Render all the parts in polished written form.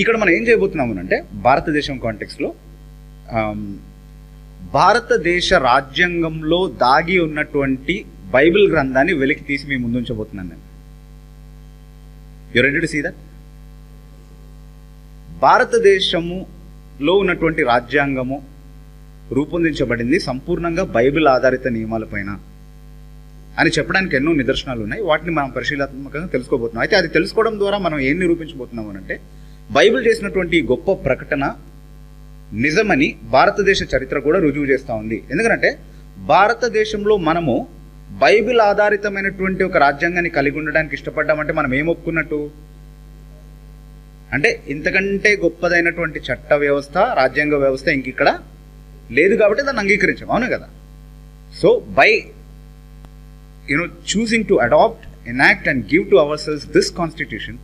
ఇక్కడ మనం ఏం చేయబోతున్నాము అంటే భారతదేశం కాంటెక్స్లో భారతదేశ రాజ్యాంగంలో దాగి ఉన్నటువంటి బైబిల్ గ్రంథాన్ని వెలికి తీసి మీ ముందు ఉంచబోతున్నాను నేను. You ready to see that? భారతదేశములో ఉన్నటువంటి రాజ్యాంగము రూపొందించబడింది సంపూర్ణంగా బైబిల్ ఆధారిత నియమాలపైన అని చెప్పడానికి ఎన్నో నిదర్శనాలు ఉన్నాయి. వాటిని మనం పరిశీలనాత్మకంగా తెలుసుకోబోతున్నాం. అయితే అది తెలుసుకోవడం ద్వారా మనం ఏం నిరూపించబోతున్నాము అంటే బైబిల్ చేసినటువంటి గొప్ప ప్రకటన నిజమని భారతదేశ చరిత్ర కూడా రుజువు చేస్తూ ఉంది. ఎందుకంటే భారతదేశంలో మనము బైబిల్ ఆధారితమైనటువంటి ఒక రాజ్యాంగాన్ని కలిగి ఉండడానికి ఇష్టపడ్డామంటే మనం ఏం ఒప్పుకున్నట్టు? అంటే ఇంతకంటే గొప్పదైనటువంటి చట్ట వ్యవస్థ, రాజ్యాంగ వ్యవస్థ ఇంక ఇక్కడ లేదు కాబట్టి దాన్ని అంగీకరించాం, అవును కదా? So by choosing to adopt, enact and give to ourselves this constitution,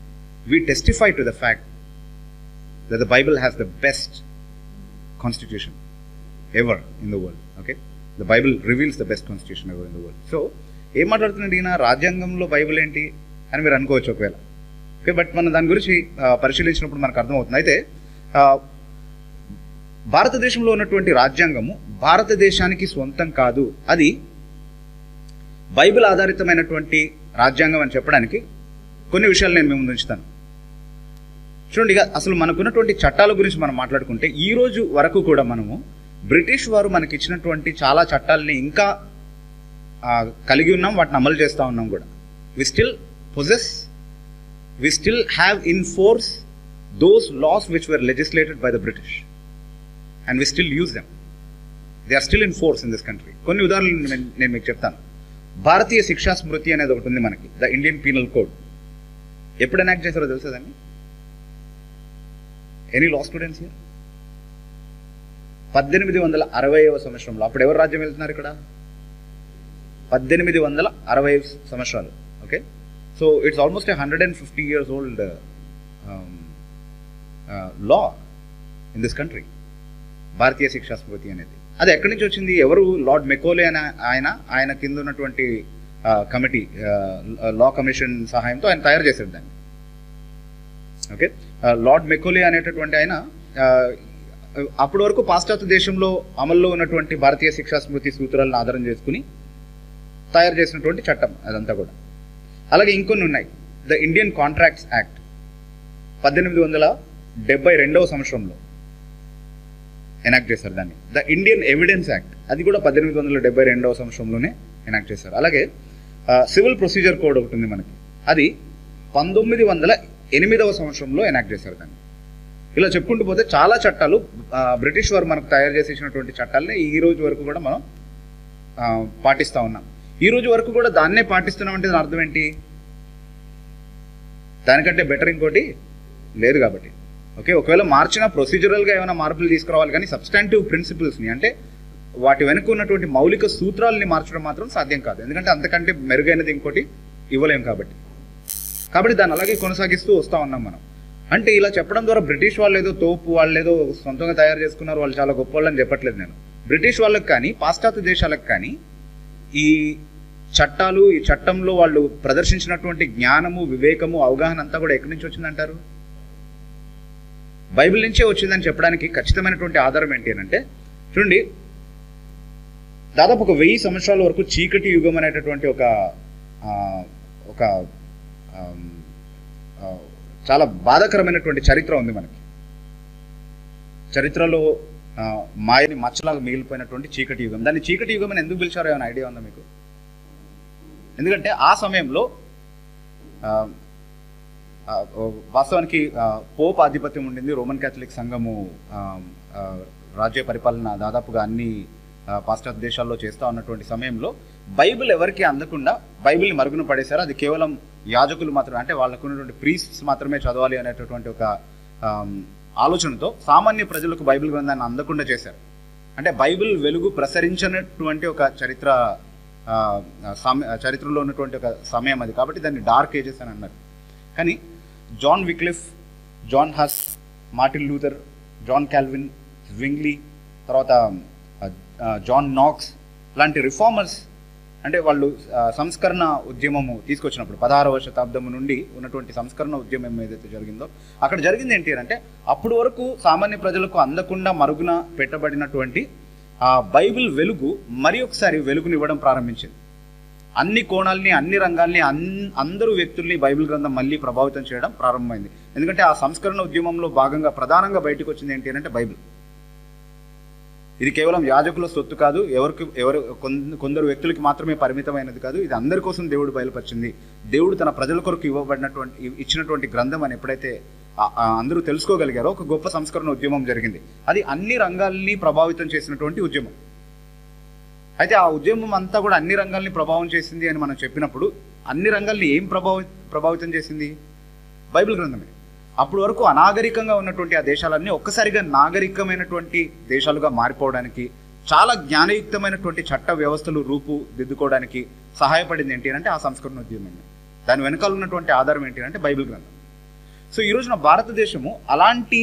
we testify to the fact that the Bible has the best constitution ever in the world. Okay, the Bible reveals the best constitution ever in the world. So ఏం మాట్లాడుతున్నాడు ఈయన? రాజ్యాంగంలో Bible ఏంటి అని మీరు అనుకోవచ్చు ఒకవేళ. Okay, but మనం దాని గురించి పరిశీలించినప్పుడు మనకు అర్థమవుతుంది. అయితే భారతదేశంలో ఉన్నటువంటి రాజ్యాంగము భారతదేశానికి సొంతం కాదు, అది బైబిల్ ఆధారితమైనటువంటి రాజ్యాంగం అని చెప్పడానికి కొన్ని విషయాలు నేను మీ ముందు ఉంచుతాను. చూడండి, అసలు మనకున్నటువంటి చట్టాల గురించి మనం మాట్లాడుకుంటే ఈ రోజు వరకు కూడా మనము బ్రిటిష్ వారు మనకి ఇచ్చినటువంటి చాలా చట్టాలని ఇంకా కలిగి ఉన్నాం, వాటిని అమలు చేస్తూ ఉన్నాం కూడా. We still have in force those laws which were legislated by the British and we still use them. They are still in force in this country. కొన్ని ఉదాహరణలు నేను మీకు చెప్తాను. భారతీయ శిక్షా స్మృతి అనేది ఒకటి ఉంది మనకి, ద ఇండియన్ పీనల్ కోడ్. ఎప్పుడు ఎనాక్ట్ చేశారో తెలుసా దాన్ని? Any law students here? 1860వ సంవత్సరంలో. అప్పుడు ఎవరు రాజ్యం వెళ్తున్నారు ఇక్కడ? 1860 సంవత్సరాలు. Okay, so it's almost 150 years old law in this country, భారతీయ శిక్షా స్మృతి అనేది. అది ఎక్కడి నుంచి వచ్చింది? ఎవరు? లార్డ్ మెకోలే అనే ఆయన కింద ఉన్నటువంటి కమిటీ, లా కమిషన్ సహాయంతో ఆయన తయారు చేశాడు దాన్ని. ఓకే, లార్డ్ మెకోలే అనేటటువంటి ఆయన అప్పటి వరకు పాశ్చాత్య దేశంలో అమల్లో ఉన్నటువంటి భారతీయ శిక్షా స్మృతి సూత్రాలను ఆధారం చేసుకుని తయారు చేసినటువంటి చట్టం అదంతా కూడా. అలాగే ఇంకొన్ని ఉన్నాయి. ద ఇండియన్ కాంట్రాక్ట్స్ యాక్ట్ 1872వ సంవత్సరంలో ఎనాక్ట్ చేశారు దాన్ని. ద ఇండియన్ ఎవిడెన్స్ యాక్ట్, అది కూడా 1872వ సంవత్సరంలోనే ఎనాక్ట్ చేశారు. అలాగే సివిల్ ప్రొసీజర్ కోడ్ ఒకటి ఉంది మనకి, అది 1908వ సంవత్సరంలో ఎనాక్ట్ చేశారు దాన్ని. ఇలా చెప్పుకుంటూ పోతే చాలా చట్టాలు బ్రిటిష్ వారు మనకు తయారు చేసి ఇచ్చినటువంటి చట్టాలనే ఈ రోజు వరకు కూడా మనం పాటిస్తూ ఉన్నాం. ఈ రోజు వరకు కూడా దాన్నే పాటిస్తున్నాం అంటే దాని అర్థం ఏంటి? దానికంటే బెటర్ ఇంకోటి లేదు కాబట్టి. ఓకే, ఒకవేళ మార్చినా ప్రొసీజరల్గా ఏమైనా మార్పులు తీసుకురావాలి, కానీ సబ్స్టాంటివ్ ప్రిన్సిపల్స్ని, అంటే వాటి వెనుక ఉన్నటువంటి మౌలిక సూత్రాలని మార్చడం మాత్రం సాధ్యం కాదు. ఎందుకంటే అంతకంటే మెరుగైనది ఇంకోటి ఇవ్వలేం కాబట్టి దాన్ని అలాగే కొనసాగిస్తూ వస్తూ ఉన్నాం మనం. అంటే ఇలా చెప్పడం ద్వారా బ్రిటిష్ వాళ్ళు ఏదో తోపు, వాళ్ళు ఏదో సొంతంగా తయారు చేసుకున్నారు, వాళ్ళు చాలా గొప్ప వాళ్ళని చెప్పట్లేదు నేను. బ్రిటిష్ వాళ్ళకి కానీ పాశ్చాత్య దేశాలకు కానీ ఈ చట్టాలు, ఈ చట్టంలో వాళ్ళు ప్రదర్శించినటువంటి జ్ఞానము, వివేకము, అవగాహన అంతా కూడా ఎక్కడి నుంచి వచ్చిందంటారు? బైబిల్ నుంచే వచ్చిందని చెప్పడానికి ఖచ్చితమైనటువంటి ఆధారం ఏంటి అంటే, చూడండి, దాదాపు 1000 సంవత్సరాల వరకు చీకటి యుగం అనేటటువంటి ఒక చాలా బాధాకరమైనటువంటి చరిత్ర ఉంది మనకి. చరిత్రలో మాయని మచ్చలాగా మిగిలిపోయినటువంటి చీకటి యుగం. దాన్ని చీకటి యుగం అని ఎందుకు పిలిచారో ఏమైనా ఐడియా ఉందా మీకు? ఎందుకంటే ఆ సమయంలో వాస్తవానికి పోప్ ఆధిపత్యం ఉండింది. రోమన్ క్యాథలిక్ సంఘము రాజ్య పరిపాలన దాదాపుగా అన్ని పాశ్చాత్య దేశాల్లో చేస్తూ ఉన్నటువంటి సమయంలో బైబిల్ ఎవరికి అందకుండా బైబిల్ని మరుగున పడేశారు. అది కేవలం యాజకులు మాత్రమే, అంటే వాళ్ళకు ఉన్నటువంటి ప్రీస్ట్స్ మాత్రమే చదవాలి అనేటటువంటి ఒక ఆలోచనతో సామాన్య ప్రజలకు బైబిల్ గ్రంథాన్ని అందకుండా చేశారు. అంటే బైబిల్ వెలుగు ప్రసరించినటువంటి ఒక చరిత్రలో ఉన్నటువంటి ఒక సమయం అది, కాబట్టి దాన్ని డార్క్ ఏజెస్ అని అన్నారు. కానీ John Wycliffe, John Huss, Martin Luther, John Calvin, zwingli, తర్వాత జాన్ నాక్స్ లాంటి రిఫార్మర్స్ అంటే వాళ్ళు సంస్కరణ ఉద్యమము తీసుకొచ్చినప్పుడు 16వ శతాబ్దం నుండి ఉన్నటువంటి సంస్కరణ ఉద్యమం ఏదైతే జరిగిందో అక్కడ జరిగింది ఏంటి అంటే అప్పటి వరకు సామాన్య ప్రజలకు అందకుండా మరుగున పెట్టబడినటువంటి ఆ బైబిల్ వెలుగు మరి ఒకసారి వెలుగునివ్వడం ప్రారంభించింది. అన్ని కోణాలని, అన్ని రంగాల్ని, అందరూ వ్యక్తుల్ని బైబిల్ గ్రంథం మళ్ళీ ప్రభావితం చేయడం ప్రారంభమైంది. ఎందుకంటే ఆ సంస్కరణ ఉద్యమంలో భాగంగా ప్రధానంగా బయటకు వచ్చింది ఏంటి అంటే బైబిల్. ఇది కేవలం యాజకుల సొత్తు కాదు, కొందరు వ్యక్తులకి మాత్రమే పరిమితమైనది కాదు, ఇది అందరి కోసం దేవుడు బయలుపరిచింది. దేవుడు తన ప్రజల కొరకు ఇచ్చినటువంటి గ్రంథం అని ఎప్పుడైతే అందరూ తెలుసుకోగలిగారో ఒక గొప్ప సంస్కరణ ఉద్యమం జరిగింది. అది అన్ని రంగాల్ని ప్రభావితం చేసినటువంటి ఉద్యమం. అయితే ఆ ఉద్యమం అంతా కూడా అన్ని రంగాల్ని ప్రభావం చేసింది అని మనం చెప్పినప్పుడు అన్ని రంగాల్ని ఏం ప్రభావితం చేసింది? బైబిల్ గ్రంథమే. అప్పటి వరకు అనాగరికంగా ఉన్నటువంటి ఆ దేశాలన్నీ ఒక్కసారిగా నాగరికమైనటువంటి దేశాలుగా మారిపోవడానికి, చాలా జ్ఞానయుక్తమైనటువంటి చట్ట వ్యవస్థలు రూపుదిద్దుకోవడానికి సహాయపడింది ఏంటి అంటే ఆ సంస్కరణ ఉద్యమం. దాని వెనకాల ఉన్నటువంటి ఆధారం ఏంటి అంటే బైబిల్ గ్రంథం. సో ఈ రోజున భారతదేశము అలాంటి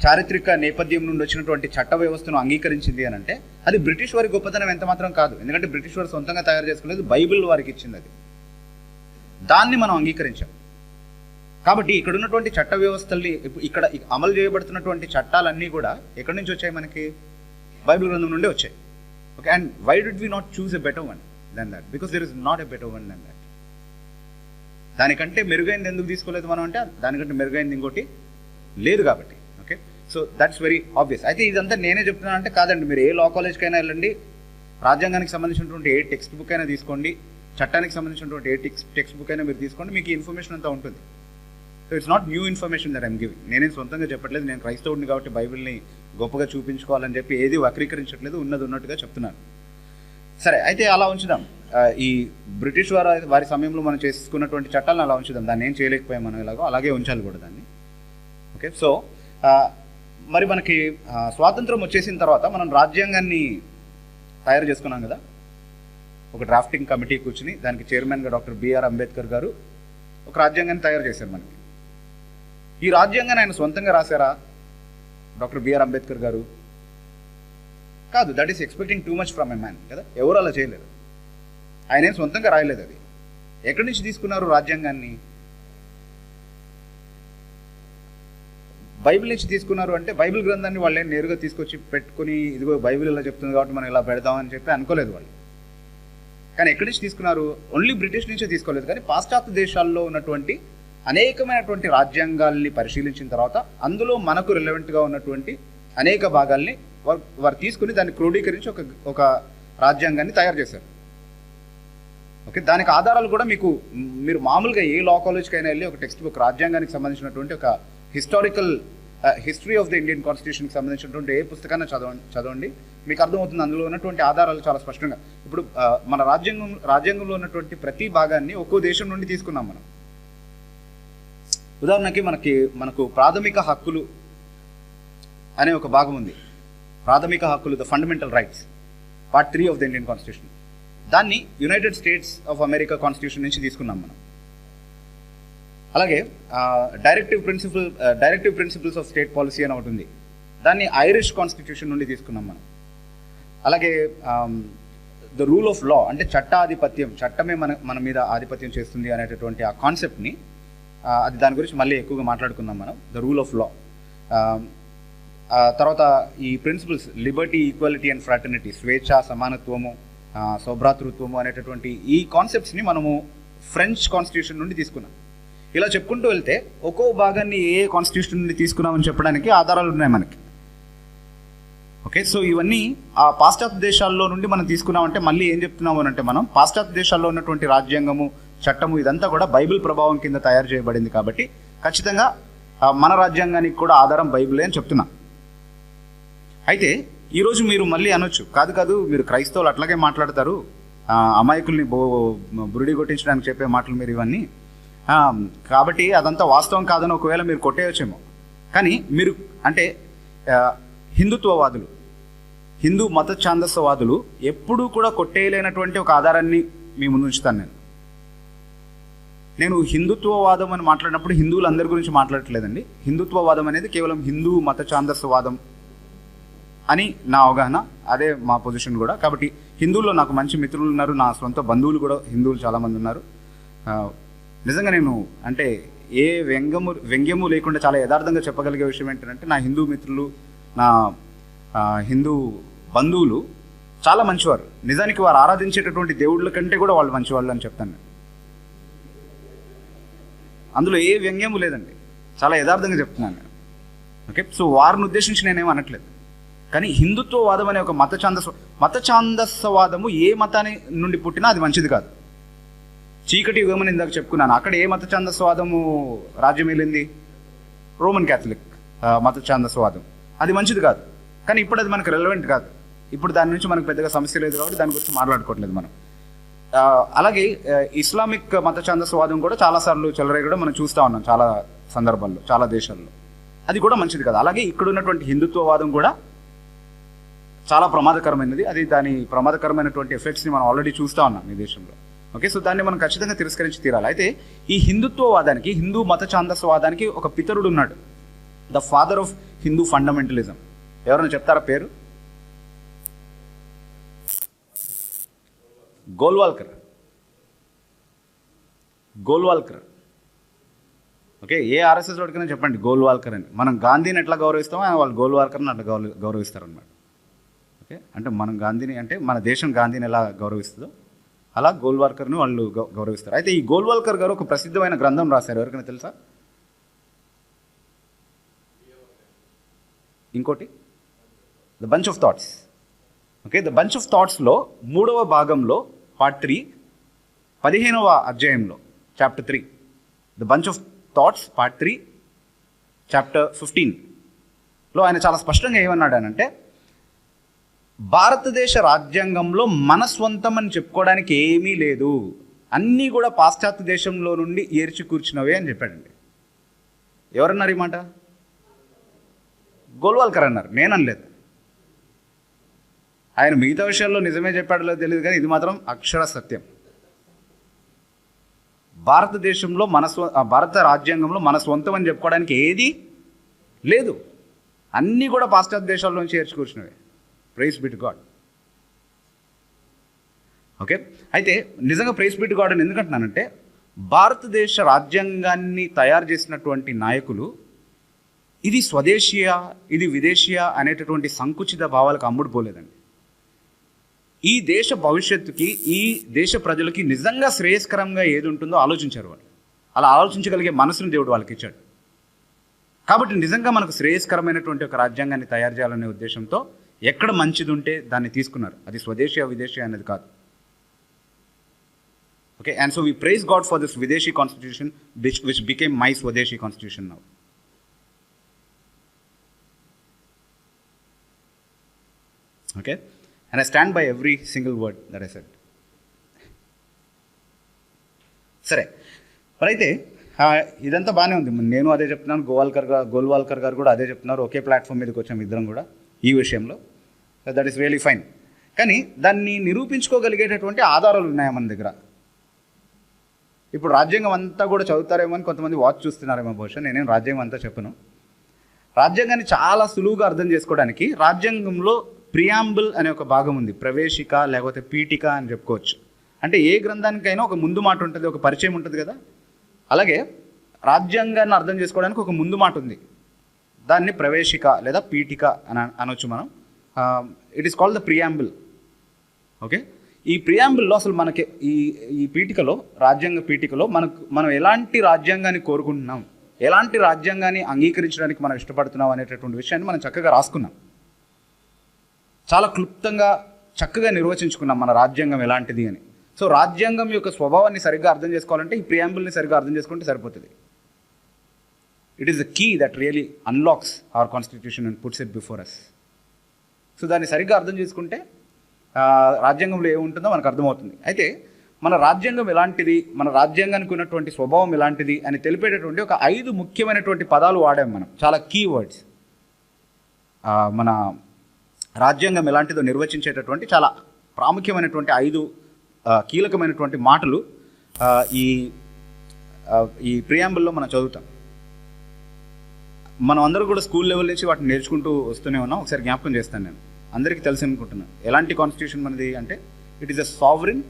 చారిత్రక నేపథ్యం నుండి వచ్చినటువంటి చట్ట వ్యవస్థను అంగీకరించింది అని అంటే అది బ్రిటిష్ వారి గొప్పతనం ఎంత మాత్రం కాదు. ఎందుకంటే బ్రిటిష్ వారు సొంతంగా తయారు చేసుకోలేదు, బైబిల్ వారికి ఇచ్చింది. అది దాన్ని మనం అంగీకరించాం. కాబట్టి ఇక్కడ ఉన్నటువంటి చట్ట వ్యవస్థల్ని ఇక్కడ అమలు చేయబడుతున్నటువంటి చట్టాలన్నీ కూడా ఎక్కడి నుంచి వచ్చాయి? మనకి బైబిల్ గ్రంథం నుండి వచ్చాయి. Okay, and why did we not choose a better one than that? Because there is not a better one than that. దానికంటే మెరుగైంది ఎందుకు తీసుకోలేదు మనం అంటే దానికంటే మెరుగైంది ఇంకోటి లేదు కాబట్టి. Okay, so that's very obvious. అయితే ఇదంతా నేనే చెప్తున్నాను అంటే కాదండి, మీరు ఏ లా కాలేజ్కైనా వెళ్ళండి, రాజ్యాంగానికి సంబంధించినటువంటి ఏ టెక్స్ట్ బుక్ అయినా తీసుకోండి, చట్టానికి సంబంధించినటువంటి ఏ టెక్స్ట్ బుక్ అయినా మీరు తీసుకోండి, మీకు ఈ ఇన్ఫర్మేషన్ అంతా ఉంటుంది. So it's not new information that I'm giving. నేనేం సొంతంగా చెప్పట్లేదు, నేను క్రైస్తవుడిని కాబట్టి బైబిల్ని గొప్పగా చూపించుకోవాలని చెప్పి ఏది వక్రీకరించట్లేదు, ఉన్నది ఉన్నట్టుగా చెప్తున్నాను. సరే, అయితే అలా ఉంచుదాం. ఈ బ్రిటిష్ వారి సమయంలో మనం చేసుకున్నటువంటి చట్టాలను అలా ఉంచుదాం. దాన్ని ఏం చేయలేకపోయాం మనం, ఎలాగో అలాగే ఉంచాలి కూడా దాన్ని. ఓకే, సో మరి మనకి స్వాతంత్రం వచ్చేసిన తర్వాత మనం రాజ్యాంగాన్ని తయారు చేసుకున్నాం కదా. ఒక డ్రాఫ్టింగ్ కమిటీ కూర్చుని దానికి చైర్మన్గా డాక్టర్ బిఆర్ అంబేద్కర్ గారు ఒక రాజ్యాంగాన్ని తయారు చేశారు మనకి. ఈ రాజ్యాంగాన్ని ఆయన సొంతంగా రాశారా డాక్టర్ బిఆర్ అంబేద్కర్ గారు? కాదు. That is expecting too much from a man కదా. ఎవరు అలా చేయలేరు. ఆయన ఏం సొంతంగా రాయలేదు. అది ఎక్కడి నుంచి తీసుకున్నారు రాజ్యాంగాన్ని? బైబిల్ నుంచి తీసుకున్నారు. అంటే బైబిల్ గ్రంథాన్ని వాళ్ళు ఏం నేరుగా తీసుకొచ్చి పెట్టుకుని ఇదిగో బైబిల్ ఇలా చెప్తుంది కాబట్టి మనం ఇలా పెడదామని చెప్పి అనుకోలేదు వాళ్ళు. కానీ ఎక్కడి నుంచి తీసుకున్నారు? ఓన్లీ బ్రిటిష్ నుంచే తీసుకోలేదు, కానీ పాశ్చాత్య దేశాల్లో ఉన్నటువంటి అనేకమైనటువంటి రాజ్యాంగాల్ని పరిశీలించిన తర్వాత అందులో మనకు రిలవెంట్గా ఉన్నటువంటి అనేక భాగాల్ని వారు తీసుకుని దాన్ని క్రోడీకరించి ఒక రాజ్యాంగాన్ని తయారు చేశారు. ఓకే, దానికి ఆధారాలు కూడా మీరు మామూలుగా ఏ లా కాలేజ్కైనా వెళ్ళి ఒక టెక్స్ట్ బుక్ రాజ్యాంగానికి సంబంధించినటువంటి ఒక హిస్టరీ ఆఫ్ ద ఇండియన్ కాన్స్టిట్యూషన్కి సంబంధించినటువంటి ఏ పుస్తకాన్ని చదవండి, మీకు అర్థమవుతుంది అందులో ఉన్నటువంటి ఆధారాలు చాలా స్పష్టంగా. ఇప్పుడు మన రాజ్యాంగంలో ఉన్నటువంటి ప్రతి భాగాన్ని ఒక్కో దేశం నుండి తీసుకున్నాం మనం. ఉదాహరణకి మనకు ప్రాథమిక హక్కులు అనే ఒక భాగం ఉంది. ప్రాథమిక హక్కులు, the fundamental rights, part 3 of the Indian constitution. దాన్ని United States of America constitution నుంచి తీసుకున్నాం మనం. అలాగే directive principles of state policy అని ఒకటి ఉంది, దాన్ని ఐరిష్ కాన్స్టిట్యూషన్ నుండి తీసుకున్నాం మనం. అలాగే ద రూల్ ఆఫ్ లా, అంటే చట్టాధిపత్యం, చట్టమే మన మీద ఆధిపత్యం చేస్తుంది అనేటటువంటి ఆ కాన్సెప్ట్ని, అది దాని గురించి మళ్ళీ ఎక్కువగా మాట్లాడుకుందాం మనం. ద రూల్ ఆఫ్ లా, తర్వాత ఈ principles liberty, equality and fraternity, స్వేచ్ఛ, సమానత్వము, సౌభ్రాతృత్వము అనేటటువంటి ఈ కాన్సెప్ట్స్ని మనము ఫ్రెంచ్ కాన్స్టిట్యూషన్ నుండి తీసుకున్నాం. ఇలా చెప్పుకుంటూ వెళ్తే ఒక్కో భాగాన్ని ఏ కాన్స్టిట్యూషన్ నుండి తీసుకున్నామని చెప్పడానికి ఆధారాలు ఉన్నాయి మనకి. ఓకే, సో ఇవన్నీ ఆ పాశ్చాత్య దేశాల్లో నుండి మనం తీసుకున్నామంటే మళ్ళీ ఏం చెప్తున్నాము అని అంటే మనం పాశ్చాత్య దేశాల్లో ఉన్నటువంటి రాజ్యాంగము, చట్టము ఇదంతా కూడా బైబిల్ ప్రభావం కింద తయారు చేయబడింది కాబట్టి ఖచ్చితంగా మన రాజ్యాంగానికి కూడా ఆధారం బైబిలే అని చెప్తున్నా. అయితే ఈరోజు మీరు మళ్ళీ అనొచ్చు, కాదు మీరు క్రైస్తవులు అట్లాగే మాట్లాడతారు, అమాయకుల్ని బురిడి కొట్టించడానికి చెప్పే మాటలు మీరు ఇవన్నీ, కాబట్టి అదంతా వాస్తవం కాదని ఒకవేళ మీరు కొట్టేయచ్చేమో. కానీ మీరు అంటే హిందుత్వవాదులు, హిందూ మత ఛాందస్యవాదులు ఎప్పుడూ కూడా కొట్టేయలేనటువంటి ఒక ఆధారాన్ని మీ ముందు ఉంచుతాను. నేను హిందుత్వవాదం అని మాట్లాడినప్పుడు హిందువులందరి గురించి మాట్లాడట్లేదండి. హిందుత్వవాదం అనేది కేవలం హిందూ మత ఛాందస్యవాదం అని నా అవగాహన, అదే మా పొజిషన్ కూడా. కాబట్టి హిందువుల్లో నాకు మంచి మిత్రులు ఉన్నారు, నా సొంత బంధువులు కూడా హిందువులు చాలామంది ఉన్నారు. నిజంగా నేను అంటే ఏ వ్యంగ్యము లేకుండా చాలా యథార్థంగా చెప్పగలిగే విషయం ఏంటంటే, నా హిందూ మిత్రులు, నా హిందూ బంధువులు చాలా మంచివారు. నిజానికి వారు ఆరాధించేటటువంటి దేవుళ్ళ కంటే కూడా వాళ్ళు మంచివాళ్ళు అని చెప్తాను. అందులో ఏ వ్యంగ్యము లేదండి, చాలా యథార్థంగా చెప్తున్నాను నేను. ఓకే, సో వారిని ఉద్దేశించి నేనేం అనట్లేదు. కానీ హిందుత్వవాదం అనే ఒక మత ఛాందస్సవాదము ఏ మతాన్ని నుండి పుట్టినా అది మంచిది కాదు. చీకటి యుగమని ఇందాక చెప్పుకున్నాను. అక్కడ ఏ మత ఛాందస్వాదము రాజ్యం వెళ్ళింది? రోమన్ క్యాథలిక్ మత ఛాందస్వాదం. అది మంచిది కాదు. కానీ ఇప్పుడు అది మనకు రెలవెంట్ కాదు. ఇప్పుడు దాని నుంచి మనకు పెద్దగా సమస్య లేదు కాబట్టి దాని గురించి మాట్లాడుకోవట్లేదు మనం. అలాగే ఇస్లామిక్ మత ఛాందస్వాదం కూడా చాలాసార్లు చెలరేగడం మనం చూస్తూ ఉన్నాం చాలా సందర్భాల్లో, చాలా దేశాల్లో. అది కూడా మంచిది కాదు. అలాగే ఇక్కడ ఉన్నటువంటి హిందుత్వవాదం కూడా చాలా ప్రమాదకరమైనది. అది దాని ప్రమాదకరమైనటువంటి ఎఫెక్ట్స్ని మనం ఆల్రెడీ చూస్తూ ఉన్నాం ఈ దేశంలో. ఓకే, సో దాన్ని మనం ఖచ్చితంగా తిరస్కరించి తీరాలి. అయితే ఈ హిందుత్వవాదానికి, హిందూ మత ఛాందస్వాదానికి ఒక పితరుడు ఉన్నాడు, the father of Hindu fundamentalism. ఎవరైనా చెప్తారా పేరు? గోల్వాల్కర్. ఓకే, ఏ ఆర్ఎస్ఎస్ వాడికైనా చెప్పండి గోల్వాల్కర్ అని. మనం గాంధీని ఎట్లా గౌరవిస్తామో వాళ్ళు గోల్వాల్కర్ని అట్లా గౌరవిస్తారనమాట. ఓకే, అంటే మనం గాంధీని, అంటే మన దేశం గాంధీని ఎలా గౌరవిస్తుందో అలా గోల్వాల్కర్ని వాళ్ళు గౌరవిస్తారు. అయితే ఈ గోల్వాల్కర్ గారు ఒక ప్రసిద్ధమైన గ్రంథం రాశారు. ఎవరికైనా తెలుసా? ఇంకోటి the bunch of thoughts. Okay, the bunch of థాట్స్లో 3వ భాగంలో పార్ట్ 3 15వ అధ్యాయంలో chapter 3, the bunch of thoughts part 3 chapter 15లో ఆయన చాలా స్పష్టంగా ఏమన్నాడు అనంటే, భారతదేశ రాజ్యాంగంలో మన స్వంతం అని చెప్పుకోవడానికి ఏమీ లేదు, అన్నీ కూడా పాశ్చాత్య దేశంలో నుండి ఏర్చి కూర్చున్నవే అని చెప్పాడండి. ఎవరన్నారు ఈ మాట? గోల్వాల్కర్ అన్నారు, నేననలేదు. ఆయన మిగతా విషయాల్లో నిజమే చెప్పాడో తెలియదు, కానీ ఇది మాత్రం అక్షర సత్యం. భారతదేశంలో భారత రాజ్యాంగంలో మన స్వంతం అని చెప్పుకోవడానికి ఏది లేదు, అన్నీ కూడా పాశ్చాత్య దేశాల్లోంచి ఏర్చి కూర్చున్నవే. Praise be to God. Okay, అయితే నిజంగా ప్రైజ్ బి టు గాడ్ అని ఎందుకంటున్నానంటే, భారతదేశ రాజ్యాంగాన్ని తయారు చేసినటువంటి నాయకులు ఇది స్వదేశీయ, ఇది విదేశీయ అనేటటువంటి సంకుచిత భావాలకు అమ్ముడుపోలేదండి. ఈ దేశ భవిష్యత్తుకి, ఈ దేశ ప్రజలకి నిజంగా శ్రేయస్కరంగా ఏది ఉంటుందో ఆలోచించారు వాళ్ళు. అలా ఆలోచించగలిగే మనసును దేవుడు వాళ్ళకి ఇచ్చాడు. కాబట్టి నిజంగా మనకు శ్రేయస్కరమైనటువంటి ఒక రాజ్యాంగాన్ని తయారు చేయాలనే ఉద్దేశంతో ఎక్కడ మంచిది ఉంటే దాన్ని తీసుకున్నారు. అది స్వదేశీయ విదేశీ అనేది కాదు. Okay, and so we praise God for this విదేశీ కాన్స్టిట్యూషన్ విచ్ బికేమ్ మై స్వదేశీ constitution now. Okay, and I stand by every single word that I said. సరే, మరి అయితే ఇదంతా బాగానే ఉంది. నేను అదే చెప్తున్నాను, గోల్వాల్కర్ గారు కూడా అదే చెప్తున్నారు. ఒకే ప్లాట్ఫామ్ మీదకి వచ్చాము ఇద్దరం కూడా ఈ విషయంలో. That is really fine. కానీ దాన్ని నిరూపించుకోగలిగేటటువంటి ఆధారాలు ఉన్నాయా మన దగ్గర? ఇప్పుడు రాజ్యాంగం అంతా కూడా చదువుతారేమో అని కొంతమంది వాచ్ చూస్తున్నారేమో బహుశా. నేనేం రాజ్యాంగం అంతా చెప్పను. రాజ్యాంగాన్ని చాలా సులువుగా అర్థం చేసుకోవడానికి రాజ్యాంగంలో ప్రియాంబుల్ అనే ఒక భాగం ఉంది. ప్రవేశిక లేకపోతే పీఠిక అని చెప్పుకోవచ్చు. అంటే ఏ గ్రంథానికైనా ఒక ముందు మాట ఉంటుంది, ఒక పరిచయం ఉంటుంది కదా. అలాగే రాజ్యాంగాన్ని అర్థం చేసుకోవడానికి ఒక ముందు మాట ఉంది. దాన్ని ప్రవేశిక లేదా పీఠిక అని అనొచ్చు మనం. It is called the preamble. Okay, ఈ ప్రియాంబుల్లో అసలు మనకి ఈ పీఠికలో, రాజ్యాంగ పీఠికలో మనం ఎలాంటి రాజ్యాంగాన్ని కోరుకుంటున్నాం, ఎలాంటి రాజ్యాంగాన్ని అంగీకరించడానికి మనం ఇష్టపడుతున్నాం అనేటటువంటి విషయాన్ని మనం చక్కగా రాసుకున్నాం. చాలా క్లుప్తంగా చక్కగా నిర్వచించుకున్నాం మన రాజ్యాంగం ఎలాంటిది అని. సో రాజ్యాంగం యొక్క స్వభావాన్ని సరిగ్గా అర్థం చేసుకోవాలంటే ఈ ప్రియాంబుల్ని సరిగ్గా అర్థం చేసుకుంటే సరిపోతుంది. It is the key that really unlocks our constitution and puts it before us. So దాన్ని సరిగ్గా అర్థం చేసుకుంటే రాజ్యాంగంలో ఏముంటుందో మనకు అర్థమవుతుంది. అయితే మన రాజ్యాంగం ఎలాంటిది, మన రాజ్యాంగానికి ఉన్నటువంటి స్వభావం ఎలాంటిది అని తెలిపేటటువంటి ఒక 5 ముఖ్యమైనటువంటి పదాలు వాడాం మనం, చాలా కీ వర్డ్స్. మన రాజ్యాంగం ఎలాంటిదో నిర్వచించేటటువంటి చాలా ప్రాముఖ్యమైనటువంటి 5 కీలకమైనటువంటి మాటలు ఈ ప్రియాంబుల్లో మనం చదువుతాం. మనం అందరూ కూడా స్కూల్ లెవెల్ నుంచి వాటిని నేర్చుకుంటూ వస్తూనే ఉన్నాం. ఒకసారి జ్ఞాపకం చేస్తాను నేను, అందరికీ తెలిసి అనుకుంటున్నాను. ఎలాంటి కాన్స్టిట్యూషన్ మనది అంటే, it is a sovereign,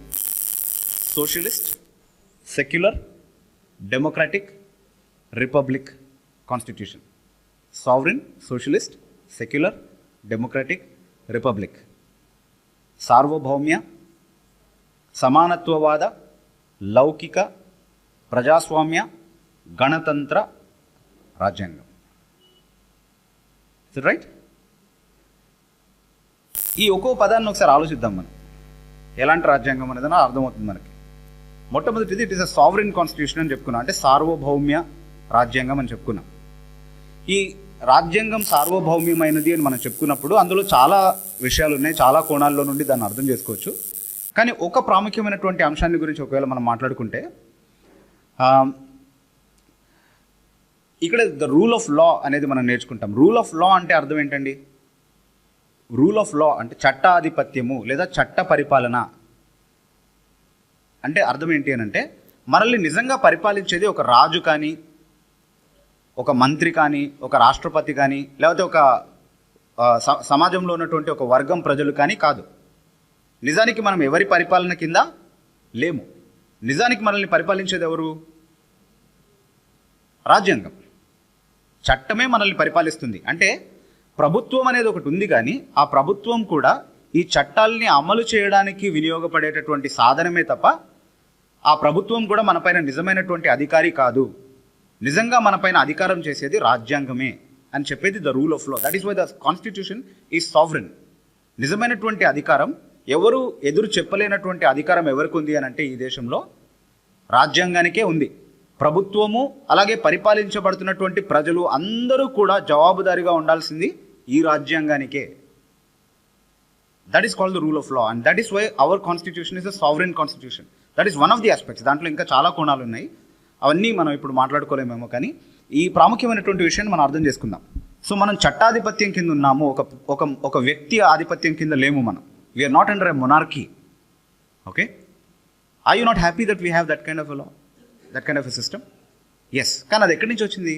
socialist, secular, democratic, republic constitution. Sovereign, socialist, secular, democratic, republic. సార్వభౌమ్య, సమానత్వవాద, లౌకిక, ప్రజాస్వామ్య, గణతంత్ర రాజ్యాంగం. రైట్? ఈ ఒక్కో పదాన్ని ఒకసారి ఆలోచిద్దాం మనం. ఎలాంటి రాజ్యాంగం అనేది అర్థమవుతుంది మనకి. మొట్టమొదటిది it is a sovereign constitution అని చెప్పుకున్నాం, అంటే సార్వభౌమ్య రాజ్యాంగం అని చెప్పుకున్నాం. ఈ రాజ్యాంగం సార్వభౌమ్యమైనది అని మనం చెప్పుకున్నప్పుడు అందులో చాలా విషయాలు ఉన్నాయి, చాలా కోణాల్లో నుండి దాన్ని అర్థం చేసుకోవచ్చు. కానీ ఒక ప్రాముఖ్యమైనటువంటి అంశాన్ని గురించి ఒకవేళ మనం మాట్లాడుకుంటే, ఇక్కడ ద రూల్ ఆఫ్ లా అనేది మనం నేర్చుకుంటాం. రూల్ ఆఫ్ లా అంటే అర్థం ఏంటండి? రూల్ ఆఫ్ లా అంటే చట్టాధిపత్యము లేదా చట్ట పరిపాలన అంటే అర్థం ఏంటి అని అంటే, మనల్ని నిజంగా పరిపాలించేది ఒక రాజు కానీ, ఒక మంత్రి కానీ, ఒక రాష్ట్రపతి కానీ, లేకపోతే ఒక సమాజంలో ఉన్నటువంటి ఒక వర్గం ప్రజలు కానీ కాదు. నిజానికి మనం ఎవరి పరిపాలన కింద లేము. నిజానికి మనల్ని పరిపాలించేది ఎవరు? రాజ్యాంగం. చట్టమే మనల్ని పరిపాలిస్తుంది. అంటే ప్రభుత్వం అనేది ఒకటి ఉంది, కానీ ఆ ప్రభుత్వం కూడా ఈ చట్టాలని అమలు చేయడానికి వినియోగపడేటటువంటి సాధనమే తప్ప ఆ ప్రభుత్వం కూడా మనపైన నిజమైనటువంటి అధికారి కాదు. నిజంగా మనపైన అధికారం చేసేది రాజ్యాంగమే అని చెప్పేది the rule of law. That is why the constitution is sovereign. నిజమైనటువంటి అధికారం, ఎవరు ఎదురు చెప్పలేనటువంటి అధికారం ఎవరికి ఉంది అని అంటే ఈ దేశంలో రాజ్యాంగానికే ఉంది. ప్రభుత్వము అలాగే పరిపాలించబడుతున్నటువంటి ప్రజలు అందరూ కూడా జవాబుదారీగా ఉండాల్సింది ఈ రాజ్యాంగానికే. That is called the rule of law, and that is why our constitution is a sovereign constitution. That is one of the aspects. దాంట్లో ఇంకా చాలా కోణాలు ఉన్నాయి, అవన్నీ మనం ఇప్పుడు మాట్లాడుకోలేమేమో, కానీ ఈ ప్రాముఖ్యమైనటువంటి విషయాన్ని మనం అర్థం చేసుకుందాం. సో మనం చట్టాధిపత్యం కింద ఉన్నాము, ఒక వ్యక్తి ఆధిపత్యం కింద లేము మనం. We are not under a monarchy. Okay, are you not happy that we have that kind of a law, that kind of a system? Yes. కానీ అది ఎక్కడి నుంచి వచ్చింది?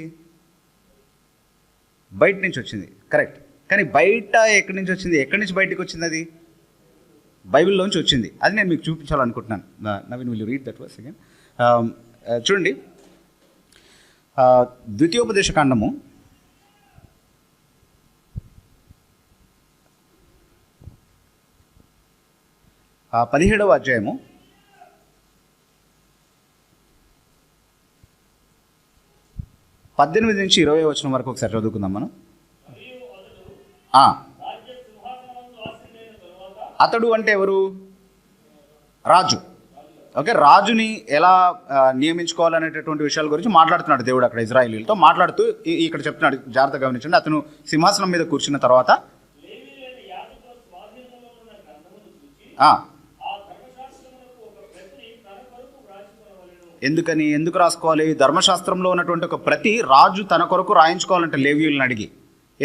బయట నుంచి వచ్చింది, కరెక్ట్. కానీ బయట ఎక్కడి నుంచి వచ్చింది? ఎక్కడి నుంచి బయటకు వచ్చింది? అది బైబిల్లోంచి వచ్చింది. అది నేను మీకు చూపించాలనుకుంటున్నాను. Naveen, will you read that verse again? చూడండి, ద్వితీయోపదేశ కాండము 17వ అధ్యాయము 18 నుంచి 20 వచనం వరకు ఒకసారి చదువుకుందాం మనం. అతడు అంటే ఎవరు? రాజు. ఓకే, రాజుని ఎలా నియమించుకోవాలనేటటువంటి విషయాల గురించి మాట్లాడుతున్నాడు దేవుడు అక్కడ ఇజ్రాయేలీలతో మాట్లాడుతూ. ఇక్కడ చెప్తున్నాడు, జాగ్రత్తగా గమనించండి. అతను సింహాసనం మీద కూర్చున్న తర్వాత ఎందుకు రాసుకోవాలి? ధర్మశాస్త్రంలో ఉన్నటువంటి ఒక ప్రతి రాజు తన కొరకు రాయించుకోవాలంటే లేవీయులను అడిగి.